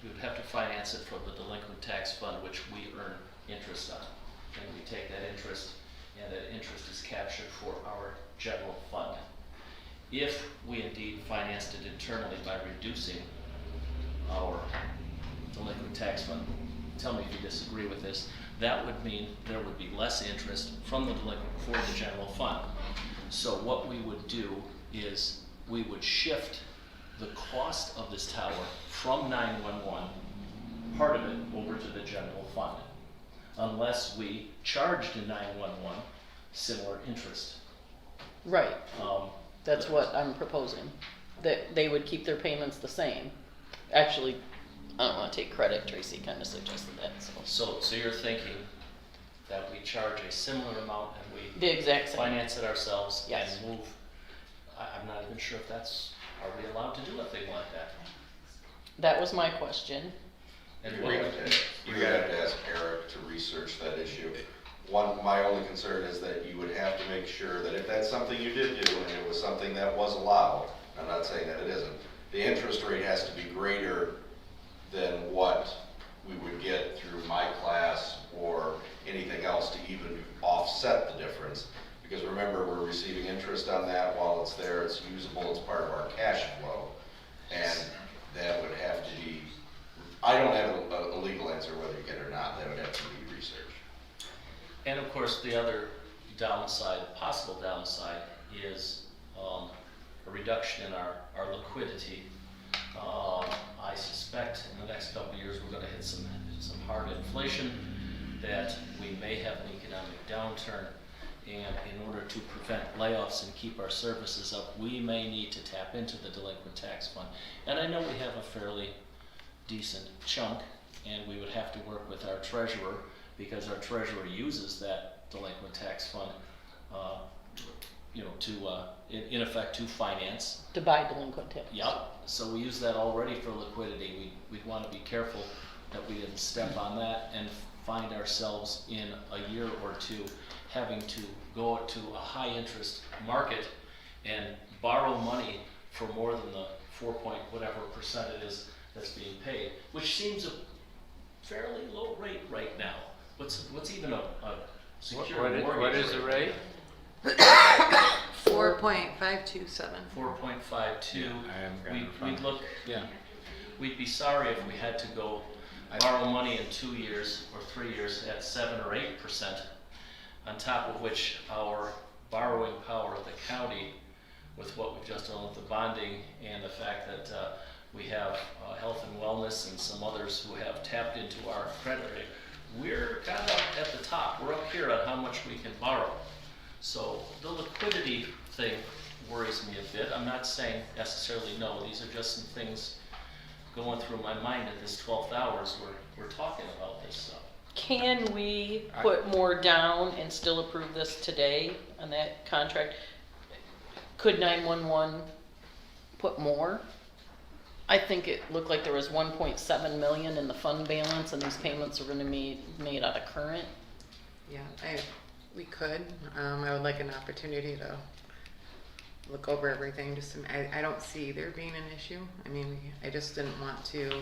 we would have to finance it from the delinquent tax fund, which we earn interest on. And we take that interest, and that interest is captured for our general fund. If we indeed financed it internally by reducing our delinquent tax fund, tell me if you disagree with this, that would mean there would be less interest from the delinquent for the general fund. So what we would do is we would shift the cost of this tower from 911, part of it, over to the general fund, unless we charged in 911 similar interest. Right. That's what I'm proposing. That they would keep their payments the same. Actually, I don't want to take credit. Tracy kind of suggested that. So you're thinking that we charge a similar amount and we The exact same. finance it ourselves Yes. and move? I'm not even sure if that's, are we allowed to do a thing like that? That was my question. And You what- would have to ask Eric to research that issue. My only concern is that you would have to make sure that if that's something you did do and it was something that was allowed, I'm not saying that it isn't, the interest rate has to be greater than what we would get through my class or anything else to even offset the difference. Because remember, we're receiving interest on that while it's there, it's usable, it's part of our cash flow. And that would have to be, I don't have a legal answer whether you get it or not, that would have to be researched. And of course, the other downside, possible downside, is a reduction in our liquidity. I suspect in the next couple of years we're going to hit some hard inflation, that we may have an economic downturn, and in order to prevent layoffs and keep our services up, we may need to tap into the delinquent tax fund. And I know we have a fairly decent chunk, and we would have to work with our treasurer, because our treasurer uses that delinquent tax fund, in effect, to finance. To buy delinquent taxes. Yep, so we use that already for liquidity. We'd want to be careful that we didn't step on that and find ourselves in a year or two having to go to a high interest market and borrow money for more than the 4.whatever% it is that's being paid, which seems a fairly low rate right now. What's even a Secured What mortgage is the rate? 4.527. 4.52. I haven't got it in front We'd of look, me. Yeah. we'd be sorry if we had to go borrow money in 2 years or 3 years at 7 or 8%, on top of which our borrowing power of the county, with what we've just done with the bonding and the fact that we have health and wellness and some others who have tapped into our credit rate, we're kind of at the top. We're up here on how much we can borrow. So the liquidity thing worries me a bit. I'm not saying necessarily no. These are just some things going through my mind at this 12th hour as we're talking about this stuff. Can we put more down and still approve this today on that contract? Could 911 put more? I think it looked like there was 1.7 million in the fund balance, and these payments are gonna be made out of current. Yeah, we could. I would like an opportunity to look over everything. I don't see there being an issue. I mean, I just didn't want to.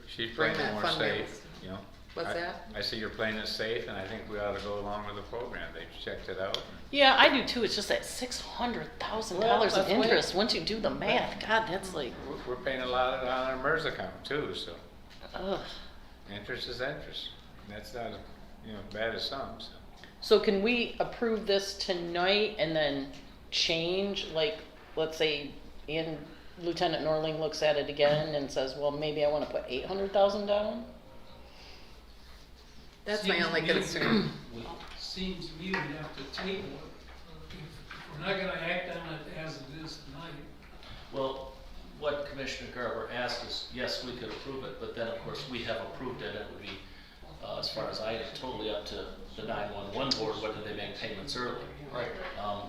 She's Bring playing that it more fund safe, balance. you know. What's that? I see you're playing it safe, and I think we ought to go along with the program. They checked it out. Yeah, I do too. It's just that $600,000 Well, of that's interest. Once you do the math, God, that's like, We're paying a lot on our MERS account too, so ugh. interest is interest. That's not, bad as some, so. So can we approve this tonight and then change, like, let's say, Lieutenant Norling looks at it again and says, well, maybe I want to put 800,000 down? That's my Seems only to me- concern. Seems to me we'd have to table it. If we're not gonna act on it as it is tonight. Well, what Commissioner Garber asked is, yes, we could approve it, but then of course we have approved it, and it would be, as far as I know, totally up to the 911 board whether they make payments early. Right.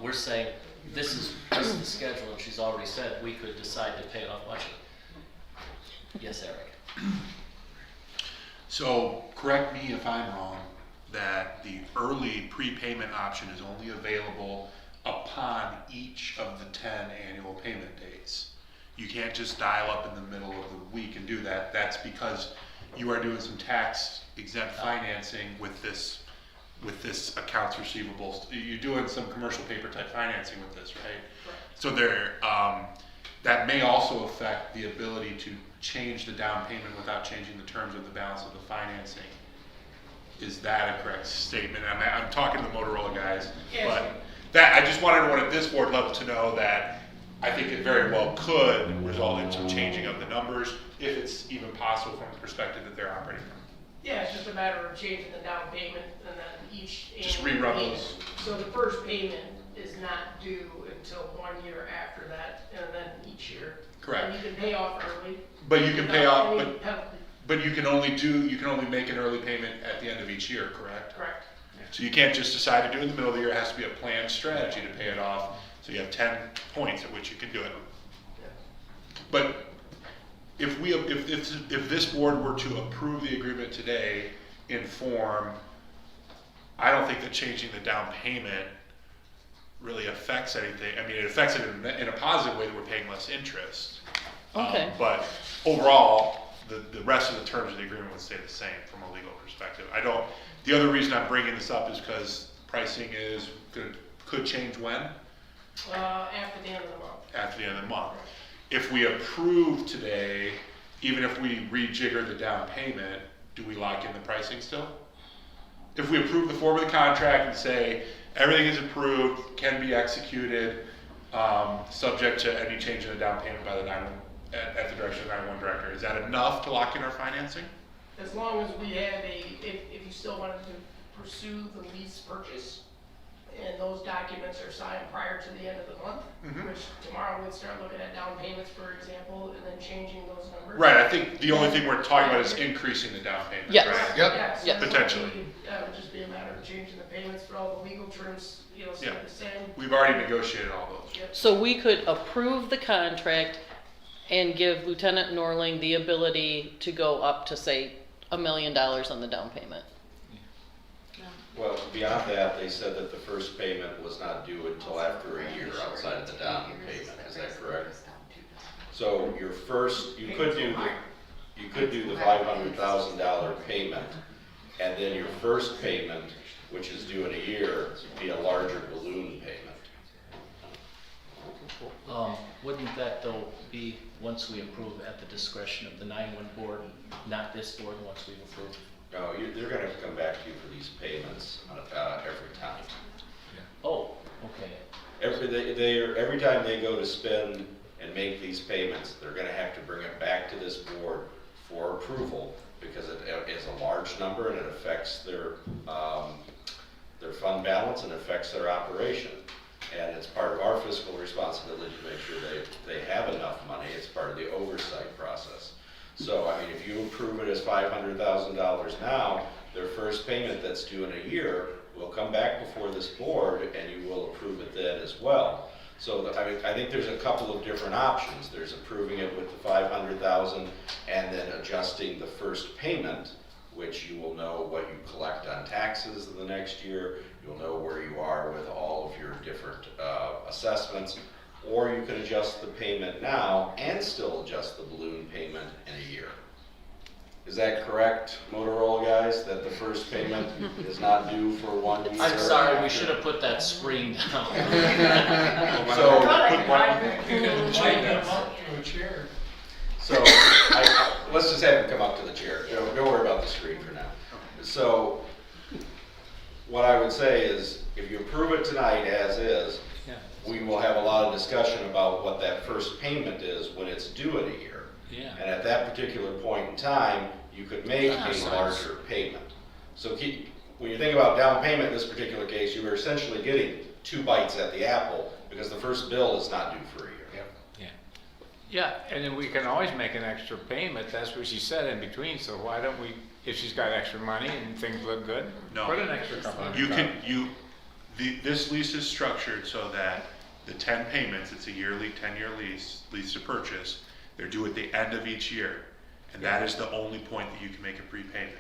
We're saying this is the schedule, and she's already said we could decide to pay it off budget. Yes, Eric. So, correct me if I'm wrong, that the early prepayment option is only available upon each of the 10 annual payment dates. You can't just dial up in the middle of the week and do that. That's because you are doing some tax exempt financing with this accounts receivable. You're doing some commercial paper type financing with this, right? So that may also affect the ability to change the down payment without changing the terms of the balance of the financing. Is that a correct statement? I'm talking to the Motorola guys, but that I just wanted everyone at this board level to know that I think it very well could result in some changing of the numbers, if it's even possible from the perspective that they're operating from. Yeah, it's just a matter of changing the down payment and then each Just annual rerun payment. those. So the first payment is not due until 1 year after that, and then each year. Correct. And you can pay off early. But you can pay without off, any penalty. but you can only make an early payment at the end of each year, correct? Correct. So you can't just decide to do it in the middle of the year. It has to be a planned strategy to pay it off. So you have 10 points at which you can do it. But if this board were to approve the agreement today in form, I don't think that changing the down payment really affects anything. I mean, it affects it in a positive way that we're paying less interest. Okay. But overall, the rest of the terms of the agreement would stay the same from a legal perspective. The other reason I'm bringing this up is because pricing could change when? After the end of the month. After the end of the month. If we approve today, even if we rejigger the down payment, do we lock in the pricing still? If we approve the form of the contract and say everything is approved, can be executed, subject to any change in the down payment by the at the direction of the 911 director, is that enough to lock in our financing? As long as we have if you still wanted to pursue the lease purchase, and those documents are signed prior to the end of the month, which tomorrow we'd start looking at down payments, for example, and then changing those numbers. Right, I think the only thing we're talking about is increasing the down payment, Yes. right? Yes. Yes. Potentially. That would just be a matter of changing the payments for all the legal terms, stay Yeah. the same. We've already negotiated all those. Yep. So we could approve the contract and give Lieutenant Norling the ability to go up to, say, $1 million on the down payment. Well, beyond that, they said that the first payment was not due until after a year outside of the down payment, is that correct? So your first, you could do the $500,000 payment, and then your first payment which is due in a year, be a larger balloon payment. Wouldn't that though be, once we approve at the discretion of the 911 board, not this board once we've approved? No, they're gonna have to come back to you for these payments, every time. Oh, okay. Every time they go to spend and make these payments, they're gonna have to bring it back to this board for approval, because it is a large number and it affects their fund balance and affects their operation. And it's part of our fiscal responsibility to make sure they have enough money. It's part of the oversight process. So, I mean, if you approve it as $500,000 now, their first payment that's due in a year will come back before this board and you will approve it then as well. So, I mean, I think there's a couple of different options. There's approving it with the $500,000 and then adjusting the first payment, which you will know what you collect on taxes in the next year. You'll know where you are with all of your different assessments. Or you can adjust the payment now and still adjust the balloon payment in a year. Is that correct, Motorola guys, that the first payment is not due for 1 year? I'm sorry, we should have put that screen down. So, Invite them up to a chair. So, let's just have him come up to the chair. Don't worry about the screen for now. So, what I would say is, if you approve it tonight as is, we will have a lot of discussion about what that first payment is when it's due in a year. Yeah. And at that particular point in time, you could make a larger payment. So when you think about down payment in this particular case, you are essentially getting 2 bites at the apple, because the first bill is not due for a year. Yeah, and then we can always make an extra payment, that's what she said in between, so why don't we, if she's got extra money and things look good, No. put an extra couple hundred. You can, this lease is structured so that the 10 payments, it's a yearly, 10-year lease to purchase, they're due at the end of each year. And that is the only point that you can make a prepayment.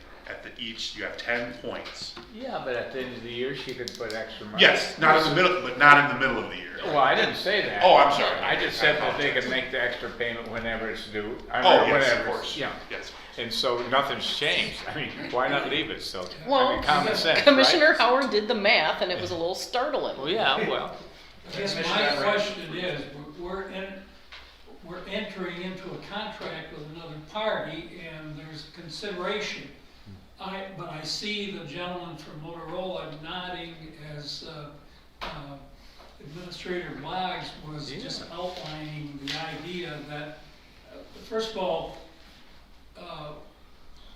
You have 10 points. Yeah, but at the end of the year, she could put extra money. Yes, not in the middle, but not in the middle of the year. Well, I didn't say that. Oh, I'm sorry. I just said that they could make the extra payment whenever it's due. Oh, yes, whenever of it's- course. Yeah. Yes. And so nothing's changed. I mean, why not leave it? So, I Well, mean, common sense, Commissioner right? Howard did the math and it was a little startling. Well, yeah, well, I guess my question is, we're entering into a contract with another party and there's consideration. But I see the gentleman from Motorola nodding as Administrator Boggs was just outlining the idea that, first of all,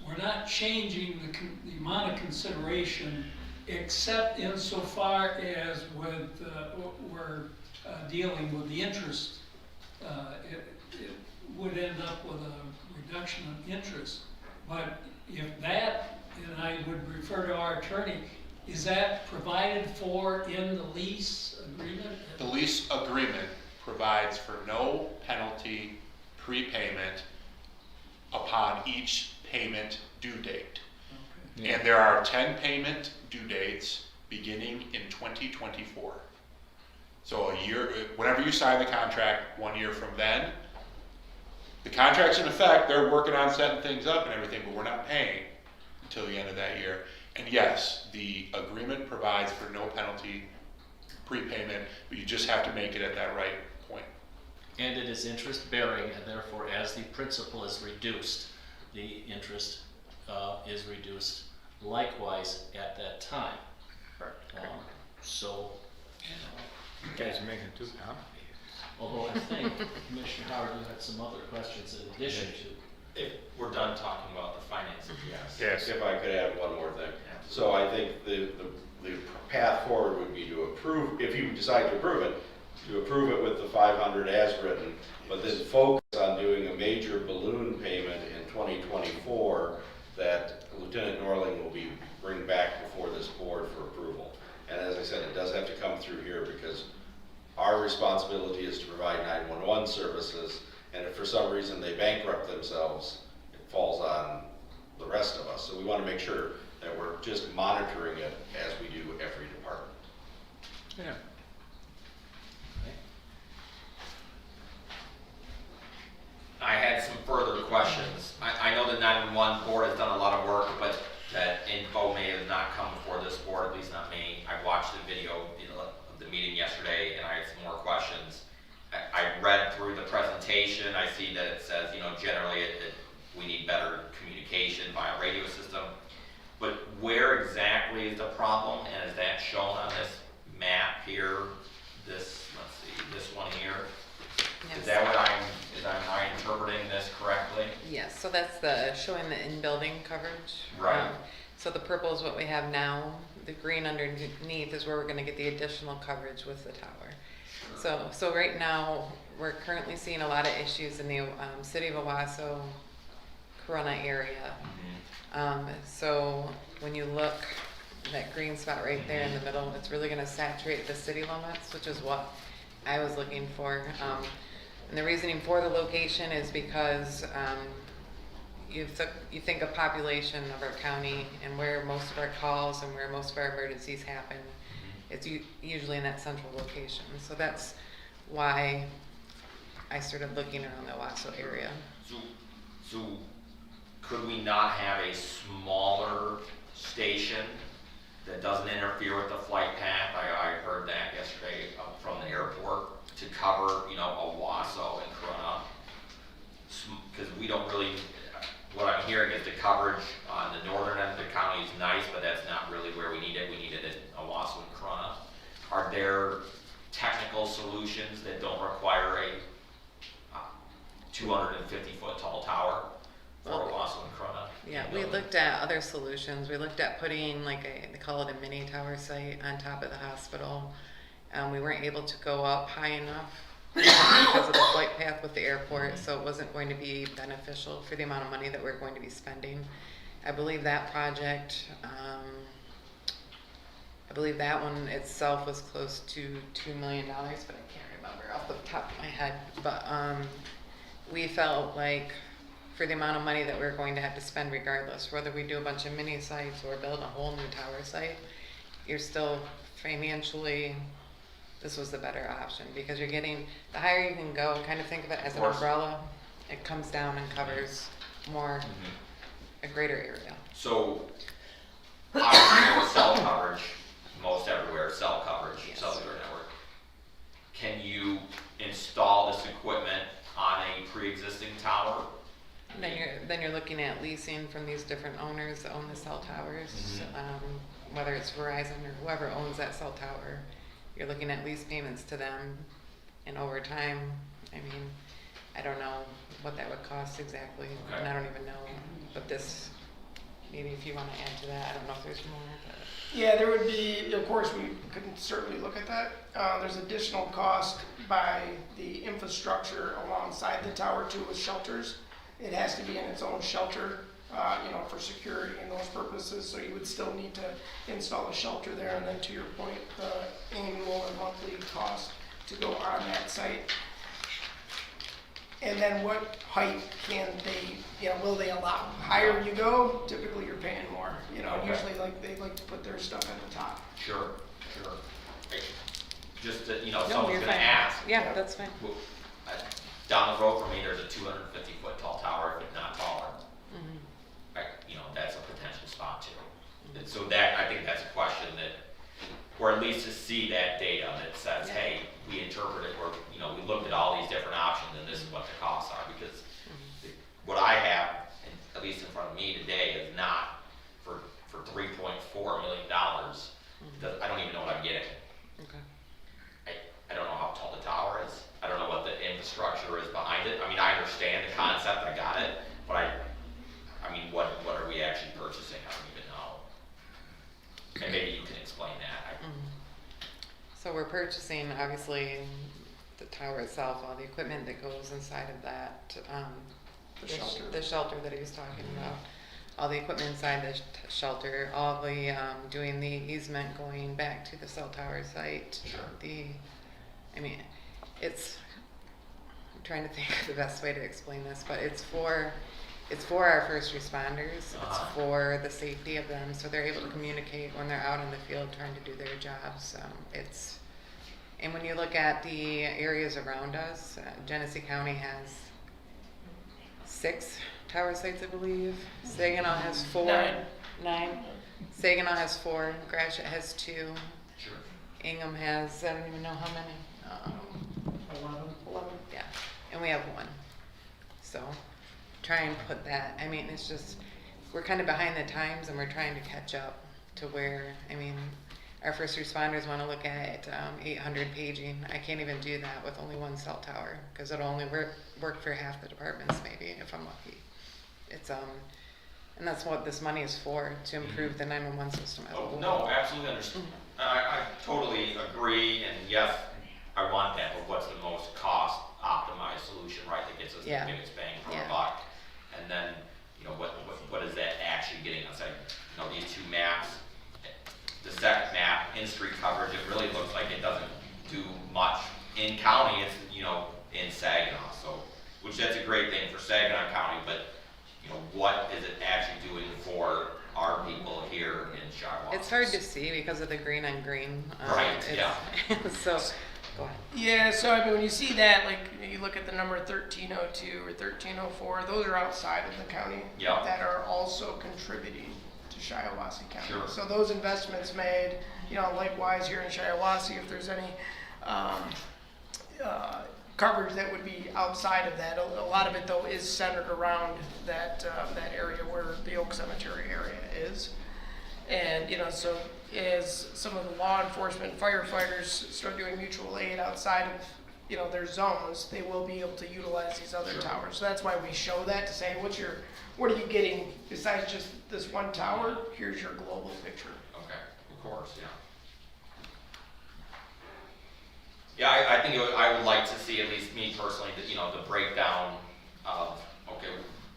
we're not changing the amount of consideration, except insofar as we're dealing with the interest. It would end up with a reduction of interest. But if that, and I would refer to our attorney, is that provided for in the lease agreement? The lease agreement provides for no penalty prepayment upon each payment due date. Okay. And there are 10 payment due dates beginning in 2024. So a year, whenever you sign the contract, 1 year from then, the contract's in effect, they're working on setting things up and everything, but we're not paying until the end of that year. And yes, the agreement provides for no penalty prepayment, but you just have to make it at that right point. And it is interest bearing, and therefore as the principal is reduced, the interest is reduced likewise at that time. So, you guys are making it too complicated. although I think Commissioner Howard, you had some other questions in addition to. If we're done talking about the finances, yes. Yes. If I could add one more thing. So I think the path forward would be to approve, if you decide to approve it, with the 500 as written, but then focus on doing a major balloon payment in 2024 that Lieutenant Norling will bring back before this board for approval. And as I said, it does have to come through here because our responsibility is to provide 911 services, and if for some reason they bankrupt themselves, it falls on the rest of us. So we want to make sure that we're just monitoring it as we do every department. Yeah. I had some further questions. I know the 911 board has done a lot of work, but that info may have not come before this board, at least where exactly is the problem, and is that shown on this map here? This, let's see, this one here? Is that what am I interpreting this correctly? Yes, so that's showing the in-building coverage. Right. So the purple is what we have now, the green underneath is where we're gonna get the additional coverage with the tower. So right now, we're currently seeing a lot of issues in the city of Owasso, Corona area. So when you look, that green spot right there in the middle, it's really gonna saturate the city limits, which is what I was looking for. And the reasoning for the location is because you think of population of our county and where most of our calls and where most of our emergencies happen. It's usually in that central location. So that's why I started looking around the Owasso area. So could we not have a smaller station that doesn't interfere with the flight path? I heard that yesterday from the airport, to cover, Owasso and Corona. Because we don't really, what I'm hearing is the coverage on the northern end of the county is nice, but that's not really where we need it. We need it in Owasso and Corona. Are there technical solutions that don't require a 250-foot tall tower for Owasso and Corona? Yeah, we looked at other solutions. We looked at putting they call it a mini tower site on top of the hospital. We weren't able to go up high enough because of the flight path with the airport, so it wasn't going to be beneficial for the amount of money that we're going to be spending. I believe that project, I believe that one itself was close to $2 million, but I can't remember off the top of my head. But we felt like for the amount of money that we're going to have to spend regardless, whether we do a bunch of mini sites or build a whole new tower site, you're still financially, this was the better option, because you're getting, the higher you can go, kind of think of it as an umbrella, it comes down and covers more, a greater area. So, obviously with cell coverage, most everywhere, cell coverage, Yes. cellular network. Can you install this equipment on a pre-existing tower? Then you're looking at leasing from these different owners that own the cell towers, whether it's Verizon or whoever owns that cell tower. You're looking at lease payments to them, and over time, I mean, I don't know what that would cost exactly, and I don't even know, but this, maybe if you want to add to that, I don't know if there's more, but. Yeah, there would be, of course, we could certainly look at that. There's additional cost by the infrastructure alongside the tower too with shelters. It has to be in its own shelter, for security and those purposes. So you would still need to install a shelter there. And then to your point, the annual and monthly cost to go on that site. And then what height can they, will they allow? Higher you go, typically you're paying more. Usually they like to put their stuff at the top. Sure. Just that, No, someone's you're gonna fine. ask. Yeah, that's fine. Well, down the road from me, there's a 250-foot tall tower, if not taller. That's a potential spot too. And so that, I think that's a question that, or at least to see that data that says, hey, we interpreted, or, we looked at all these different options and this is what the costs are, because what I have, at least in front of me today, is not for $3.4 million. I don't even know what I'm getting. Okay. I don't know how tall the tower is. I don't know what the infrastructure is behind it. I mean, I understand the concept, I got it, but I mean, what are we actually purchasing? I don't even know. And maybe you can explain that. So we're purchasing, obviously, the tower itself, all the equipment that goes inside of that, the shelter that he was talking about, all the equipment inside the shelter, all the, doing the easement going back to the cell tower site. Sure. I'm trying to think of the best way to explain this, but it's for our first responders. It's for the safety of them, so they're able to communicate when they're out in the field trying to do their jobs. And when you look at the areas around us, Genesee County has 6 tower sites, I believe. Saginaw has 4. 9. Saginaw has 4. Gratiot has 2. Sure. Ingham has, I don't even know how many. 11. Yeah, and we have 1. So try and put that, I mean, it's just, we're kind of behind the times and we're trying to catch up to where, I mean, our first responders want to look at 800 paging. I can't even do that with only one cell tower because it'll only work for half the departments maybe if I'm lucky. It's and that's what this money is for, to improve the 911 system as a Oh, whole. no, absolutely understand. I totally agree, and yes, I want that, but what's the most cost optimized solution, right, that gets us the Yeah. biggest bang for Yeah. a buck? And then, you know, what is that actually getting us? Like, you know, these two maps, the second map, in-street coverage, it really looks like it doesn't do much in county, it's, you know, in Saginaw, so, which that's a great thing for Saginaw County, but, you know, what is it actually doing for our people here in Shiawassee? It's hard to see because of the green on green. Right, yeah. So, go ahead. Yeah, so I mean, when you see that, like, you look at the number 1302 or 1304, those are outside of the county Yeah. that are also contributing to Shiawassee County. Sure. So those investments made, you know, likewise here in Shiawassee, if there's any coverage that would be outside of that, a lot of it though is centered around that area where the Oak Cemetery area is. And, you know, so as some of the law enforcement firefighters start doing mutual aid outside of, you know, their zones, they will be able to utilize these other Sure. towers. So that's why we show that, to say, what are you getting besides just this one tower? Here's your global picture. Okay, of course, yeah. Yeah, I think I would like to see, at least me personally, that, you know, the breakdown of, okay,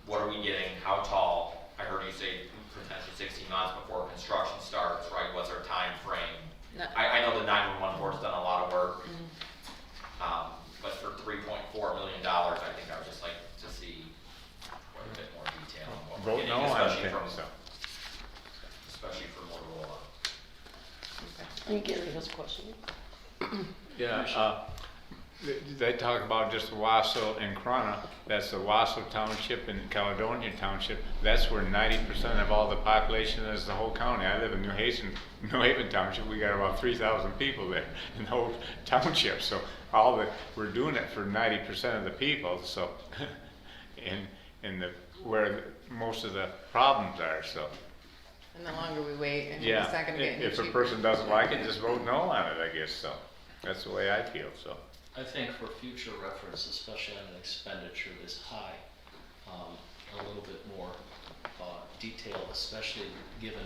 what are we getting, how tall? I heard you say potentially 16 months before construction starts, right? What's our time frame? No. I know the 911 board's done a lot of work, but for $3.4 million, I think I would just like to see quite a bit more detail on what we're Vote getting, no, I don't especially think from, so. especially for Motorola. And Gary has a question. Yeah, they talk about just Wausau and Corona. That's the Wausau Township and Caledonia Township. That's where 90% of all the population is, the whole county. I live in New Haven Township. We got about 3,000 people there in the whole township. So we're doing it for 90% of the people. So, where most of the problems are. So. And the longer we wait, and Yeah, it's not going to get any if a cheaper. person doesn't like it, just vote no on it, I guess, so. That's the way I feel, so. I think for future reference, especially on an expenditure this high, a little bit more detail, especially given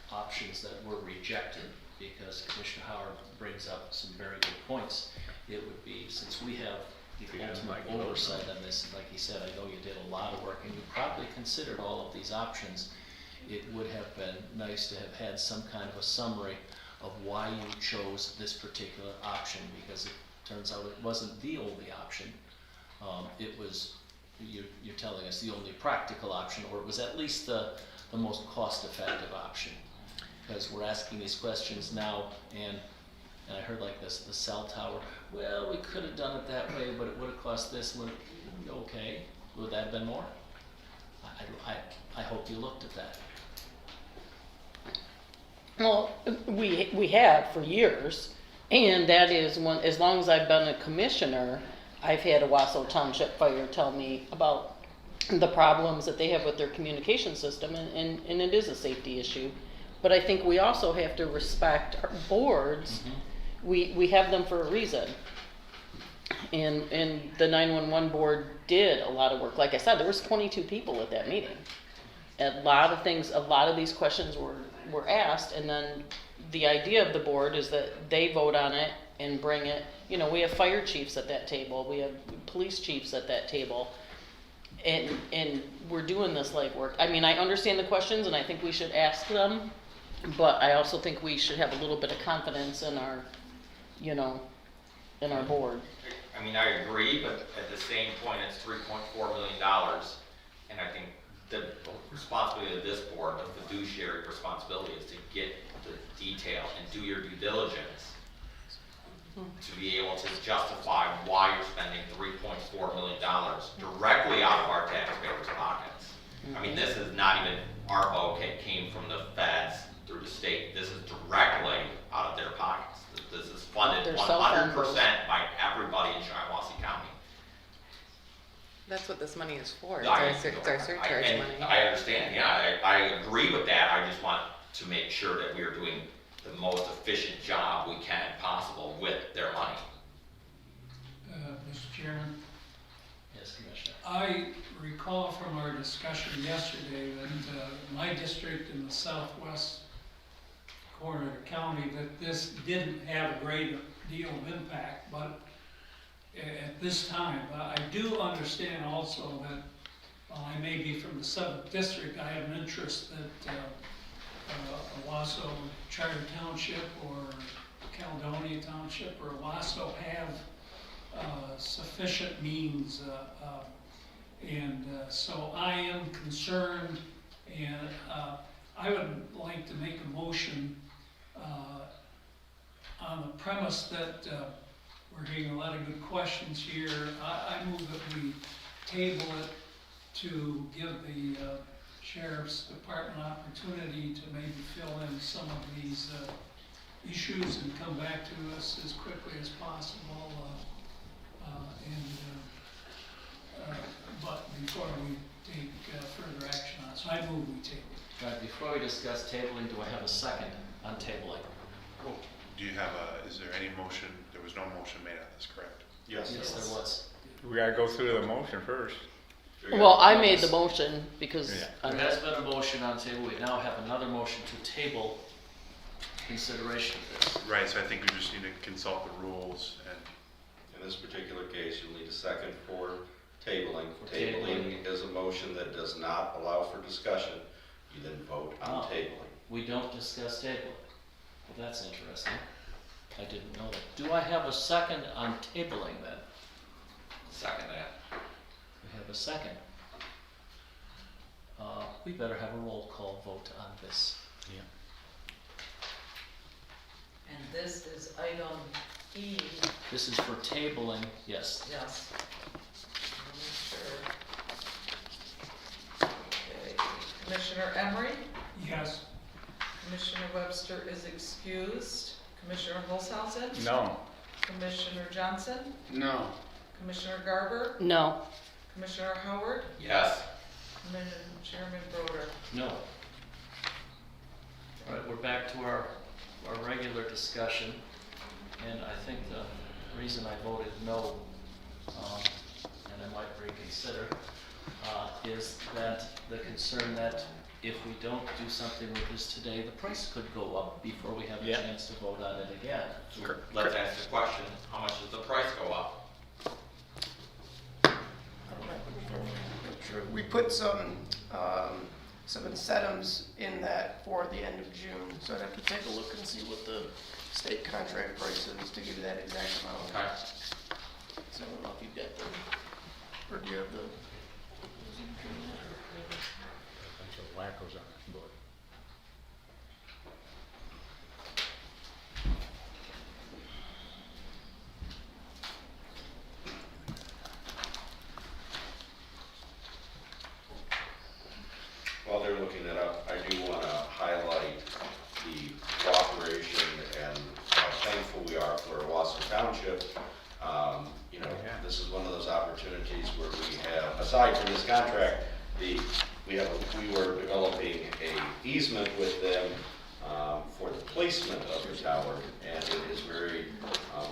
options that were rejected, because Commissioner Howard brings up some very good points. It would be, since we have the ultimate oversight on this, like he said, I know you did a lot of work and you probably considered all of these options. It would have been nice to have had some kind of a summary of why you chose this particular option, because it turns out it wasn't the only option. It was, you're telling us, the only practical option, or it was at least the most cost-effective option. Because we're asking these questions now, and I heard like this, the cell tower, well, we could have done it that way, but it would have cost this. Okay, would that have been more? I hope you looked at that. Well, we have for years, and that is as long as I've been a commissioner, I've had a Wausau Township Fire tell me about the problems that they have with their communication system, and it is a safety issue. But I think we also have to respect our boards. Mm-hmm. We have them for a reason. And the 911 board did a lot of work. Like I said, there was 22 people at that meeting. A lot of these questions were asked, and then the idea of the board is that they vote on it and bring it. You know, we have fire chiefs at that table, we have police chiefs at that table, and we're doing this legwork. I mean, I understand the questions, and I think we should ask them, but I also think we should have a little bit of confidence in our, in our board. I mean, I agree, but at the same point, it's $3.4 million, and I think the responsibility of this board, the fiduciary responsibility, is to get the detail and do your due diligence to be able to justify why you're spending $3.4 million directly out of our taxpayers' pockets. I mean, this is not even ARPA, okay, came from the feds through the state. This is directly out of their pockets. This is funded 100% by everybody in Shiawassee County. That's what this money is for. I- It's our surcharge and money. I understand, yeah, I agree with that, I just want to make sure that we are doing the most efficient job we can possible with their money. Mr. Chairman, Yes, Commissioner. I recall from our discussion yesterday that my district in the southwest corner of the county, that this didn't have a great deal of impact, but at this time, I do understand also that while I may be from the 7th District, I have an interest that Owasso Charter Township or Caledonia Township or Owasso have sufficient means, so I am concerned, and I would like to make a motion on the premise that we're getting a lot of good questions here. I move that we table it to give the Sheriff's Department opportunity to maybe fill in some of these issues and come back to us as quickly as possible. But before we take further action on it, so I move we table it. All right, before we discuss tabling, do I have a second on tabling? Do you have is there any motion? There was no motion made on this, correct? Yes. Yes, there was. We gotta go through the motion first. Well, I made the motion because Yeah. There has been a motion on table. We now have another motion to table consideration of this. Right, so I think we just need to consult the rules and. In this particular case, you'll need a second for tabling. For Tabling is a motion that does not allow for discussion. You then vote on Oh. tabling. We don't discuss tabling. Well, that's interesting. I didn't know that. Do I have a second on tabling then? Second that. We have a second. We better have a roll call vote on this. Yeah. And this is item E. This is for tabling, yes. Yes. Sure. Okay. Commissioner Emery? Yes. Commissioner Webster is excused. Commissioner Holzhausen? No. Commissioner Johnson? No. Commissioner Garber? no. Commissioner Howard? Yes. Chairman Broder? No. All right, we're back to our regular discussion, and I think the reason I voted no, and I might reconsider, is that the concern that if we don't do something with this today, the price could go up before we have a Yeah. chance to vote on it again. Let's ask the question, how much does the price go up? We put some incentives in that for the end of June, so I'd have to take a look and see what the state contract price is to give you that exact amount. Okay. So I don't know if you've got the, or do you have the? Bunch of wackos on this board. While they're looking that up, I do want to highlight the cooperation and how thankful we are for Owasso Township. This is one of those opportunities where we have, aside from this contract, we were developing a easement with them for the placement of the tower, and it is very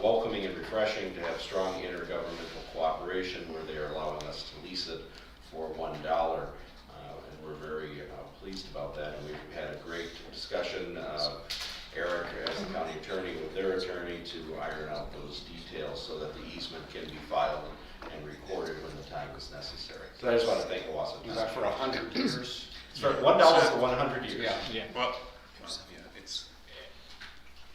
welcoming and refreshing to have strong intergovernmental cooperation where they are allowing us to lease it for $1. And we're very pleased about that, and we've had a great discussion, Eric as the county attorney with their attorney to iron out those details so that the easement can be filed and recorded when the time is necessary. So I just want to thank Owasso. Is that for 100 years? It's for $1 for 100 years. Yeah. Well, it's.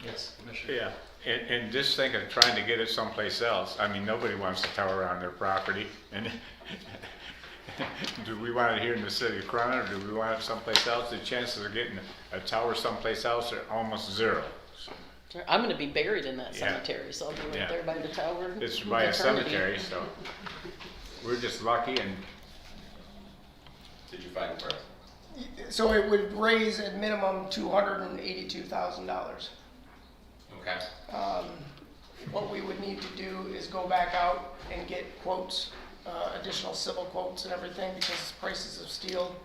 Yes, Commissioner? Yeah, and just think of trying to get it someplace else. I mean, nobody wants a tower on their property, and do we want it here in the city of Corona, or do we want it someplace else? The chances of getting a tower someplace else are almost zero. So, I'm gonna be buried in that Yeah. cemetery, so I'll be right Yeah. there by the tower. it's with by a eternity. cemetery, so we're just lucky, and Did you find the price? So it would raise at minimum $282,000. Okay. What we would need to do is go back out and get quotes additional civil quotes and everything because prices of steel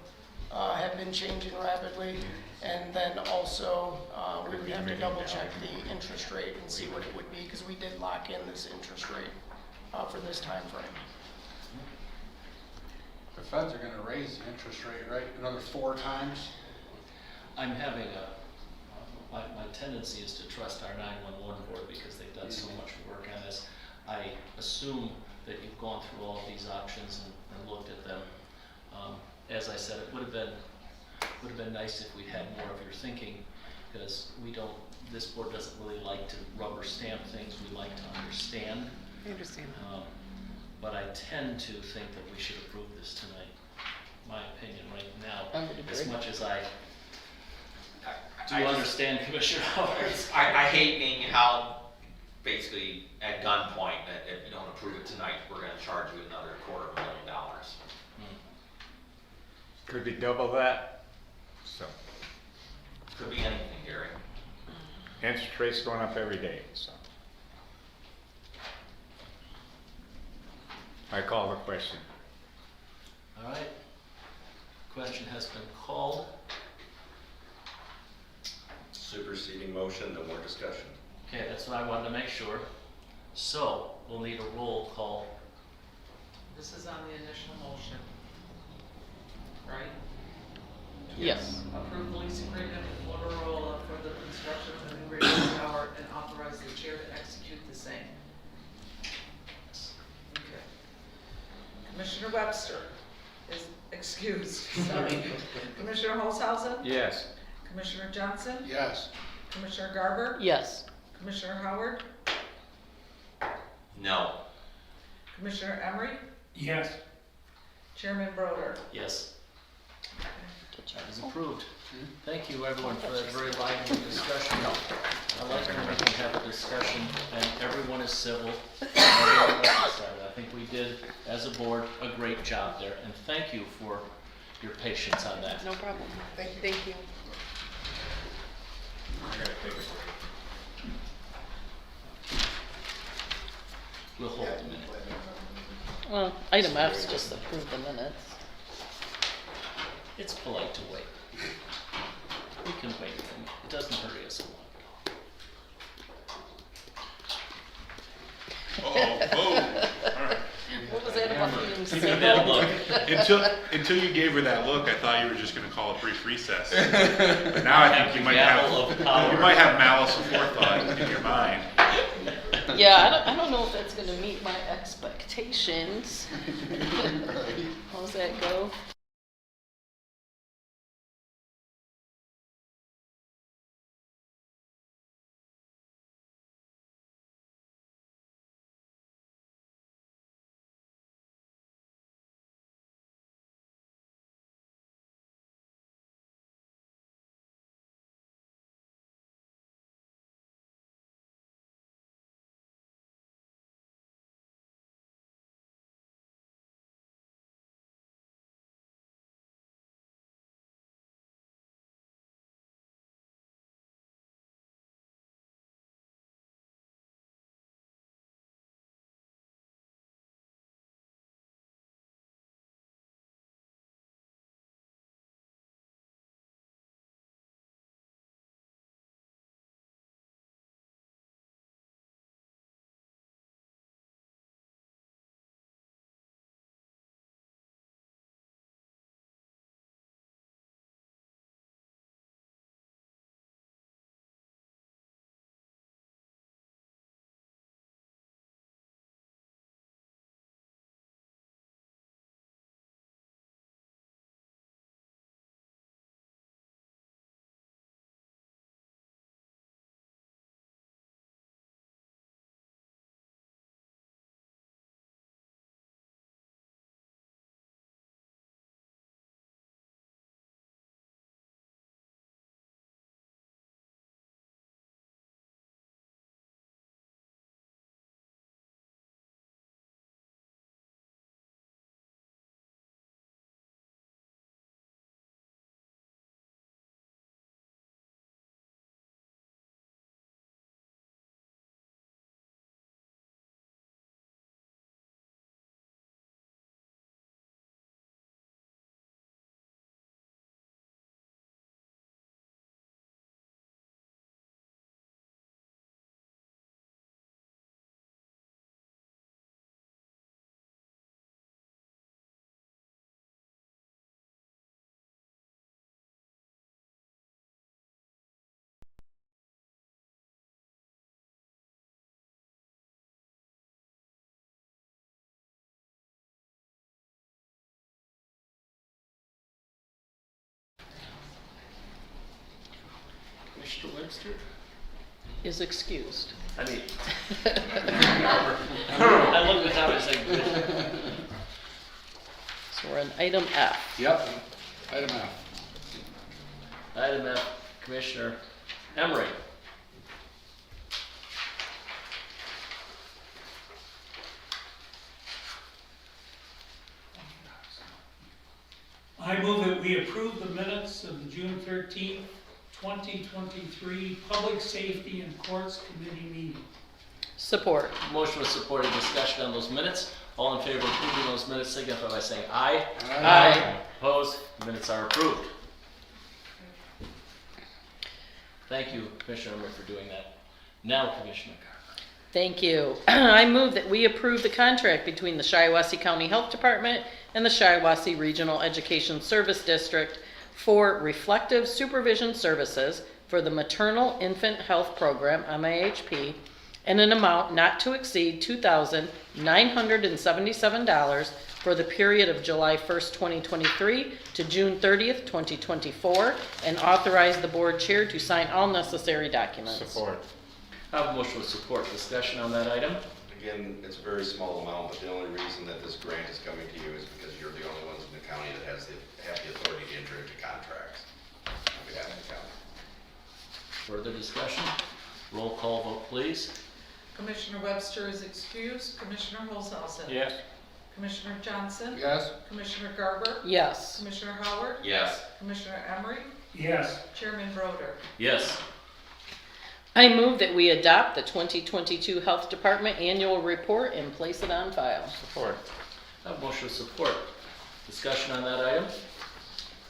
have been changing rapidly. And then also, we would have to double check the interest rate and see what it would be because we did lock in this interest rate for this time frame. The feds are gonna raise the interest rate, right, another 4 times? I'm having my tendency is to trust our 911 board because they've done so much work on this. I assume that you've gone through all of these options and looked at them. As I said, it would have been nice if we had more of your thinking, because this board doesn't really like to rubber stamp things, we like to understand. I understand that. But I tend to think that we should approve this tonight, my opinion right now. I would As agree. much as I do I just- understand Commissioner Howard. I hate being held basically at gunpoint that if you don't approve it tonight, we're gonna charge you another $250,000. Could be double that, so. Could be anything, Gary. Interest rates going up every day, so. I call the question. All right. Question has been called. Superseding motion, no more discussion. Okay, that's what I wanted to make sure. So, we'll need a roll call. This is on the initial motion, right? Yes. Approve the lease agreement with Motorola for the construction of the new radio tower and authorize the chair to execute the same. Okay. Commissioner Webster is excused, sorry. Commissioner Holzhausen? Yes. Commissioner Johnson? Yes. Commissioner Garber? Yes. Commissioner Howard? No. Commissioner Emery? Yes. Chairman Broder? Yes. That is approved. Thank you everyone for that very lively discussion. I like when we can have a discussion and everyone is civil. Everyone reconciled. I think we did, as a board, a great job there, and thank you for your patience on that. No problem. Thank you. Thank you. We'll hold the minute. Well, item F is just approve the minutes. It's polite to wait. We can wait. It doesn't hurry us a lot. All right. What was that about being That look. Until you gave her that look, I thought you were just gonna call a brief recess. But now I think you might Gavel of power. have malice aforethought in your mind. Yeah, I don't know if that's gonna meet my expectations. How's that go? Commissioner Webster? Is excused. I mean, I look at that and say, good. So we're on item F. Yep. Item F. Item F, Commissioner Emery. I move that we approve the minutes of the June 13th, 2023 Public Safety and Courts Committee meeting. Support. Motion with support and discussion on those minutes. All in favor of approving those minutes signify by saying aye. Aye. Opposed? Minutes are approved. Thank you, Commissioner Emery, for doing that. Now, Commissioner. Thank you. I move that we approve the contract between the Shiawassee County Health Department and the Shiawassee Regional Education Service District for reflective supervision services for the Maternal Infant Health Program, MIHP, in an amount not to exceed $2,977 for the period of July 1st, 2023 to June 30th, 2024, and authorize the board chair to sign all necessary documents. Support. I have a motion with support. Discussion on that item. Again, it's a very small amount, but the only reason that this grant is coming to you is because you're the only ones in the county that have the authority to enter into contracts on behalf of the county. Further discussion? Roll call vote, please. Commissioner Webster is excused. Commissioner Olshausen. Yes. Commissioner Johnson. Yes. Commissioner Garber. Yes. Commissioner Howard. Yes. Commissioner Emery. Yes. Chairman Broder. Yes. I move that we adopt the 2022 Health Department Annual Report and place it on file. Support. I have a motion with support. Discussion on that item.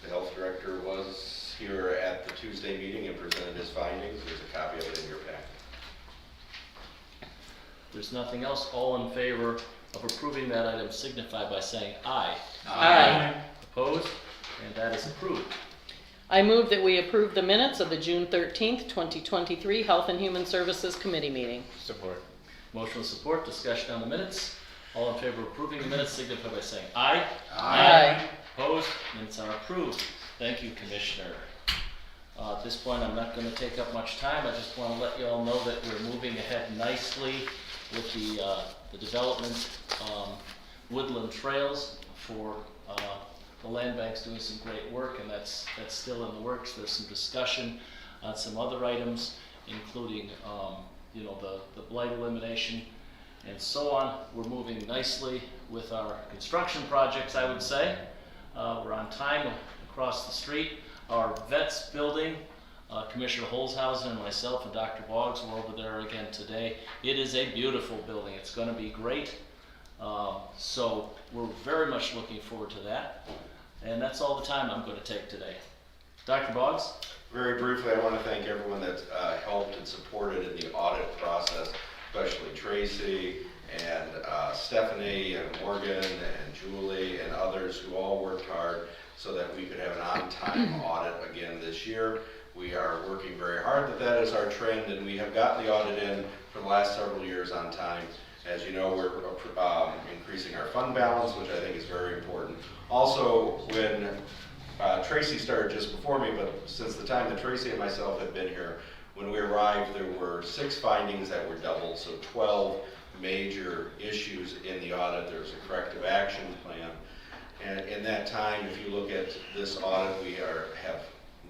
The health director was here at the Tuesday meeting and presented his findings. There's a copy of it in your packet. If there's nothing else, all in favor of approving that item signify by saying aye. Aye. Opposed? And that is approved. I move that we approve the minutes of the June 13th, 2023 Health and Human Services Committee meeting. Support. Motion with support. Discussion on the minutes. All in favor of approving the minutes signify by saying aye. Aye. Opposed? Minutes are approved. Thank you, Commissioner. At this point, I'm not going to take up much time. I just want to let you all know that we're moving ahead nicely with the development woodland trails for the land bank's doing some great work, and that's still in the works. There's some discussion on some other items, including the blight elimination and so on. We're moving nicely with our construction projects, I would say. We're on time across the street. Our vets building, Commissioner Holzhausen and myself and Dr. Boggs were over there again today. It is a beautiful building. It's going to be great. So we're very much looking forward to that. And that's all the time I'm going to take today. Dr. Boggs? Very briefly, I want to thank everyone that helped and supported in the audit process, especially Tracy and Stephanie and Morgan and Julie and others who all worked hard so that we could have an on-time audit again this year. We are working very hard that is our trend, and we have gotten the audit in for the last several years on time. As you know, we're increasing our fund balance, which I think is very important. Also, when Tracy started just before me, but since the time that Tracy and myself had been here, when we arrived, there were 6 findings that were doubled, so 12 major issues in the audit. There was a corrective action plan. And in that time, if you look at this audit, we have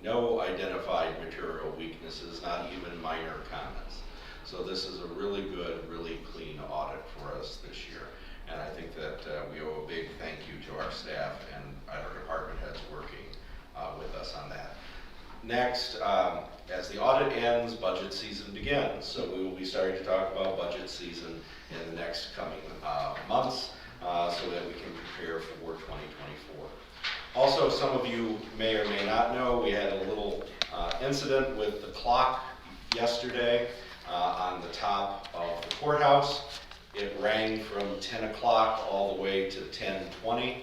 no identified material weaknesses, not even minor comments. So this is a really good, really clean audit for us this year. And I think that we owe a big thank you to our staff and our department heads working with us on that. Next, as the audit ends, budget season begins. So we will be starting to talk about budget season in the next coming months so that we can prepare for 2024. Also, some of you may or may not know, we had a little incident with the clock yesterday on the top of the courthouse. It rang from 10 o'clock all the way to 10:20,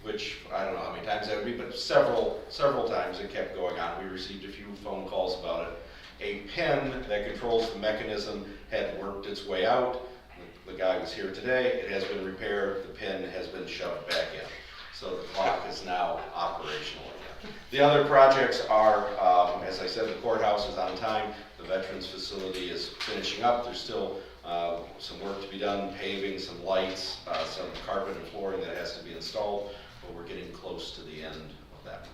which I don't know how many times that would be, but several times it kept going on. We received a few phone calls about it. A pin that controls the mechanism had worked its way out. The guy was here today. It has been repaired. The pin has been shoved back in. So the clock is now operational again. The other projects are, as I said, the courthouse is on time. The Veterans Facility is finishing up. There's still some work to be done, paving, some lights, some carpet and flooring that has to be installed, but we're getting close to the end of that.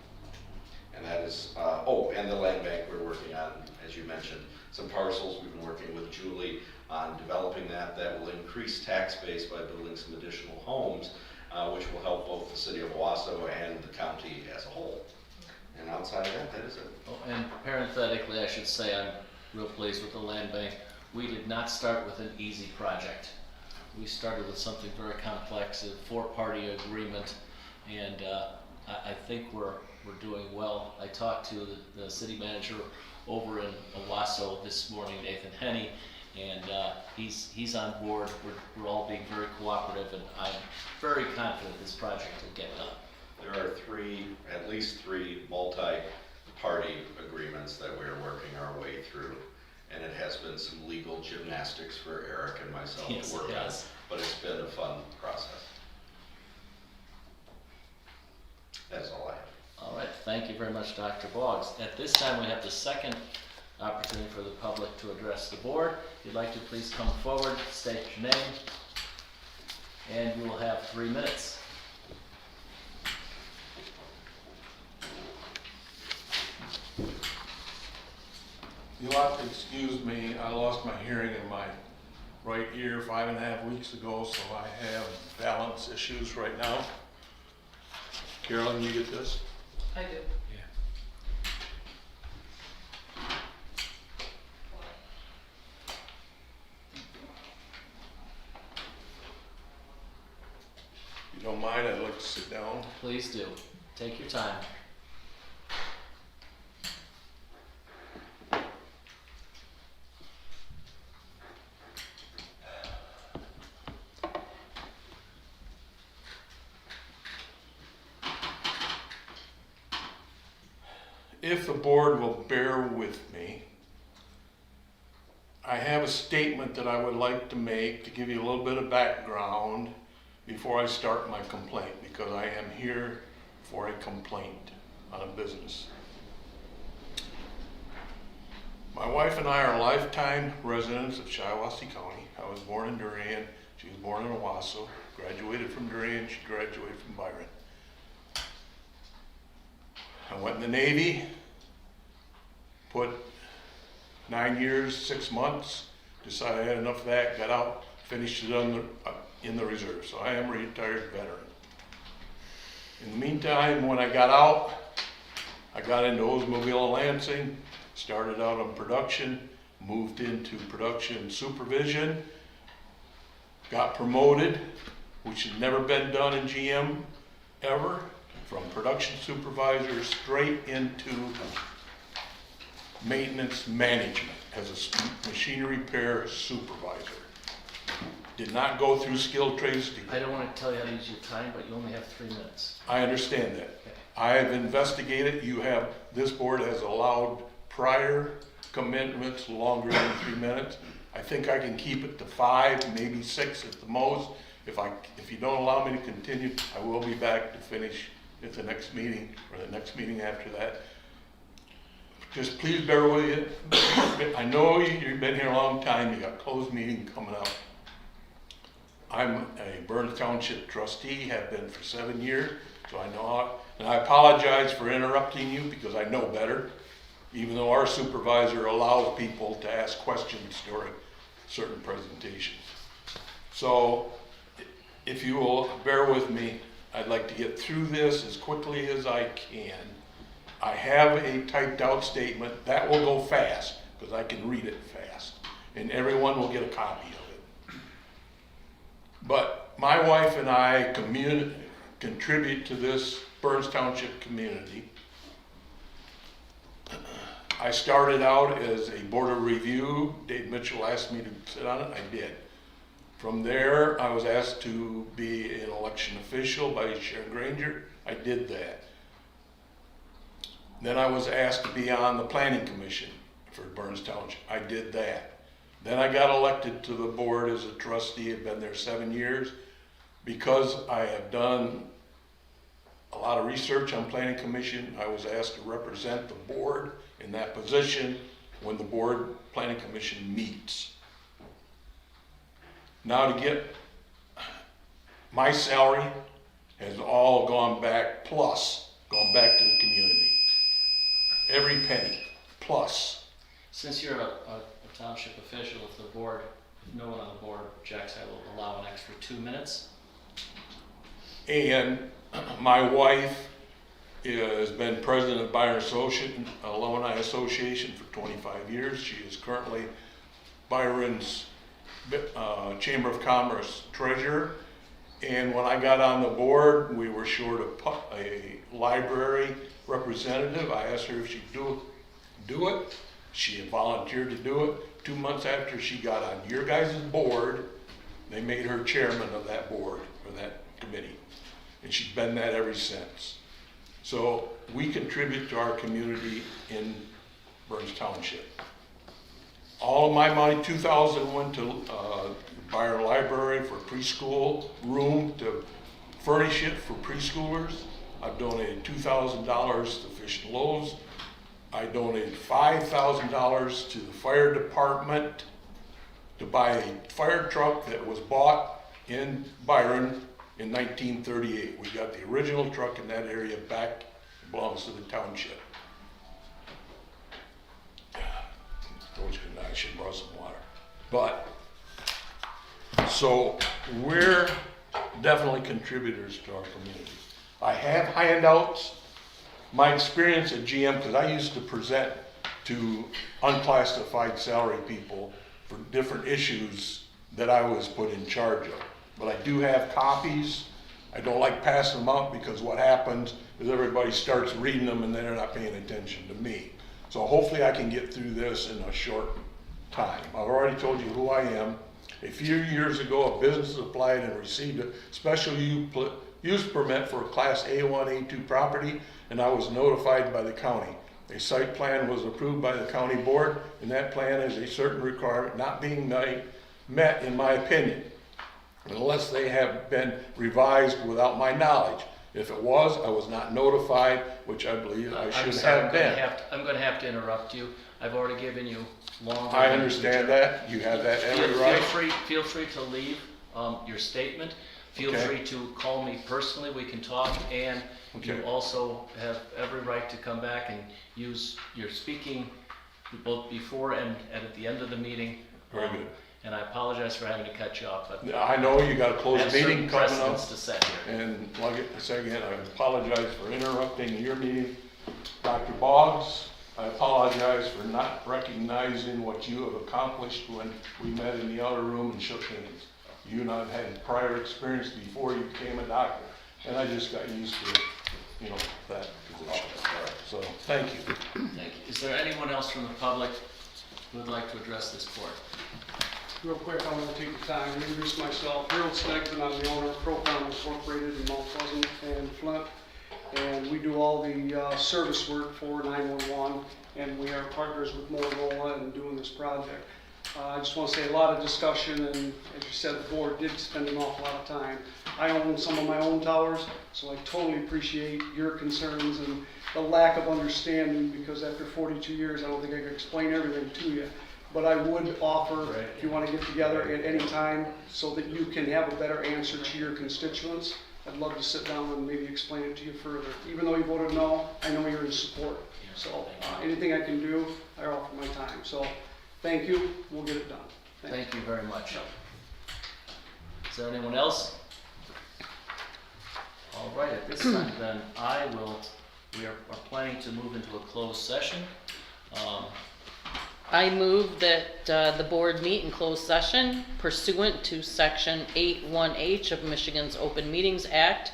And that is, and the land bank we're working on, as you mentioned, some parcels. We've been working with Julie on developing that. That will increase tax base by building some additional homes, which will help both the city of Owasso and the county as a whole. And outside of that, that is it. Oh, and parenthetically, I should say I'm real pleased with the land bank. We did not start with an easy project. We started with something very complex, a four-party agreement, and I think we're doing well. I talked to the city manager over in Owasso this morning, Nathan Henney, and he's on board. We're all being very cooperative, and I'm very confident this project will get done. There are at least three multi-party agreements that we're working our way through. And it has been some legal gymnastics for Eric and myself to work on, but it's been a fun process. That's all I have. All right, thank you very much, Dr. Boggs. At this time, we have the second opportunity for the public to address the board. If you'd like to please come forward, state your name, and you will have 3 minutes. You'll have to excuse me, I lost my hearing in my right ear 5.5 weeks ago, so I have balance issues right now. Carolyn, you get this? I do. If you don't mind, I'd like to sit down. Please do. Take your time. If the board will bear with me, I have a statement that I would like to make to give you a little bit of background before I start my complaint, because I am here for a complaint on a business. My wife and I are lifetime residents of Shiawassee County. I was born in Durand. She was born in Owasso, graduated from Durand. She graduated from Byron. I went in the Navy, put 9 years, 6 months, decided I had enough of that, got out, finished it in the reserve. So I am a retired veteran. In the meantime, when I got out, I got into Oldsmobile and Lansing, started out on production, moved into production supervision, got promoted, which had never been done in GM ever, from production supervisor straight into maintenance management as a machine repair supervisor. Did not go through skilled trades. I don't want to tell you how to use your time, but you only have 3 minutes. I understand that. Okay. I have investigated. This board has allowed prior commitments longer than 3 minutes. I think I can keep it to 5, maybe 6 at the most. If you don't allow me to continue, I will be back to finish at the next meeting or the next meeting after that. Just please bear with it. I know you've been here a long time. You got closed meeting coming up. I'm a Burns Township trustee, have been for 7 years, so I know how, and I apologize for interrupting you because I know better, even though our supervisor allows people to ask questions during certain presentations. So if you will bear with me, I'd like to get through this as quickly as I can. I have a typed out statement that will go fast because I can read it fast, and everyone will get a copy of it. But my wife and I contribute to this Burns Township community. I started out as a board of review. Dave Mitchell asked me to sit on it. I did. From there, I was asked to be an election official by Sharon Granger. I did that. Then I was asked to be on the planning commission for Burns Township. I did that. Then I got elected to the board as a trustee. I've been there 7 years. Because I have done a lot of research on planning commission. I was asked to represent the board in that position when the board planning commission meets. Now to get, my salary has all gone back, plus gone back to the community. Every penny, plus. Since you're a township official, if the board, if no one on the board objects, I will allow an extra 2 minutes. And my wife has been president of Byron Alumni Association for 25 years. She is currently Byron's Chamber of Commerce treasurer. And when I got on the board, we were short a library representative. I asked her if she'd do it. She volunteered to do it. 2 months after she got on your guys' board, they made her chairman of that board, or that committee. And she's been that ever since. So we contribute to our community in Burns Township. All of my money, $2,000 went to Byron Library for preschool room to furnish it for preschoolers. I've donated $2,000 to Fish and Loaves. I donated $5,000 to the fire department to buy a fire truck that was bought in Byron in 1938. We got the original truck in that area back. It belongs to the township. I should borrow some water. But, so we're definitely contributors to our community. I have handouts. My experience at GM, because I used to present to unclassified salary people for different issues that I was put in charge of. But I do have copies. I don't like passing them out because what happens is everybody starts reading them and then they're not paying attention to me. So hopefully I can get through this in a short time. I've already told you who I am. A few years ago, a business applied and received a special use permit for a Class A1, A2 property, and I was notified by the county. A site plan was approved by the county board, and that plan is a certain requirement not being met, in my opinion, unless they have been revised without my knowledge. If it was, I was not notified, which I believe I should have been. I'm going to have to interrupt you. I've already given you longer. I understand that. You have that every right. Feel free to leave your statement. Feel free to call me personally. We can talk, and you also have every right to come back and use your speaking both before and at the end of the meeting. Very good. And I apologize for having to cut you off, but I know you got a closed meeting coming up. To set here. And like I say again, I apologize for interrupting your meeting. Dr. Boggs, I apologize for not recognizing what you have accomplished when we met in the other room and shook hands. You and I have had prior experience before you became a doctor, and I just got used to, that position. So, thank you. Thank you. Is there anyone else from the public who would like to address this board? Real quick, I want to take the time to introduce myself. Harold Snegden, I'm the owner of ProCom Incorporated in Mount Pleasant and Flint. And we do all the service work for 911, and we are partners with Motorola in doing this project. I just want to say a lot of discussion, and as you said, the board did spend an awful lot of time. I own some of my own towers, so I totally appreciate your concerns and the lack of understanding, because after 42 years, I don't think I can explain everything to you. But I would offer, if you want to get together at any time so that you can have a better answer to your constituents, I'd love to sit down and maybe explain it to you further. Even though you voted no, I know you're in support. So anything I can do, I offer my time. So thank you. We'll get it done. Thank you very much. Is there anyone else? All right, at this time then, we are planning to move into a closed session. I move that the board meet in closed session pursuant to Section 81H of Michigan's Open Meetings Act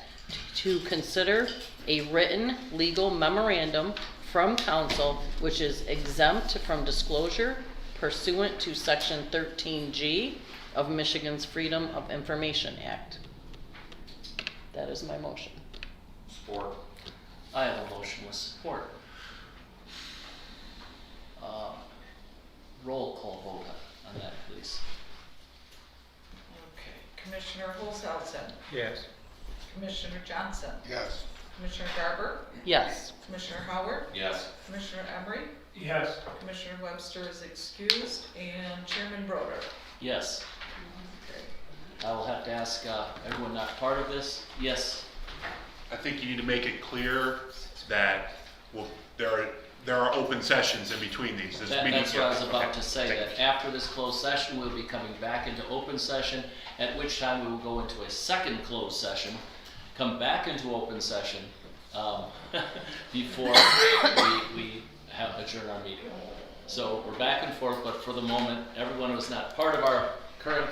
to consider a written legal memorandum from counsel which is exempt from disclosure pursuant to Section 13G of Michigan's Freedom of Information Act. That is my motion. Support. I have a motion with support. Roll call vote on that, please. Okay, Commissioner Olshausen, Yes. Commissioner Johnson, Yes. Commissioner Garber, Yes. Commissioner Howard, Yes. Commissioner Emery, Yes. Commissioner Webster is excused, and Chairman Broder. Yes. I will have to ask everyone not part of this. Yes. I think you need to make it clear that, well, there are open sessions in between these. This meeting- That's what I was about Okay. to say, that after this closed session, we'll be coming back into open session, at which time we will go into a second closed session, come back into open session before we have adjourn our meeting. So we're back and forth, but for the moment, everyone who's not part of our current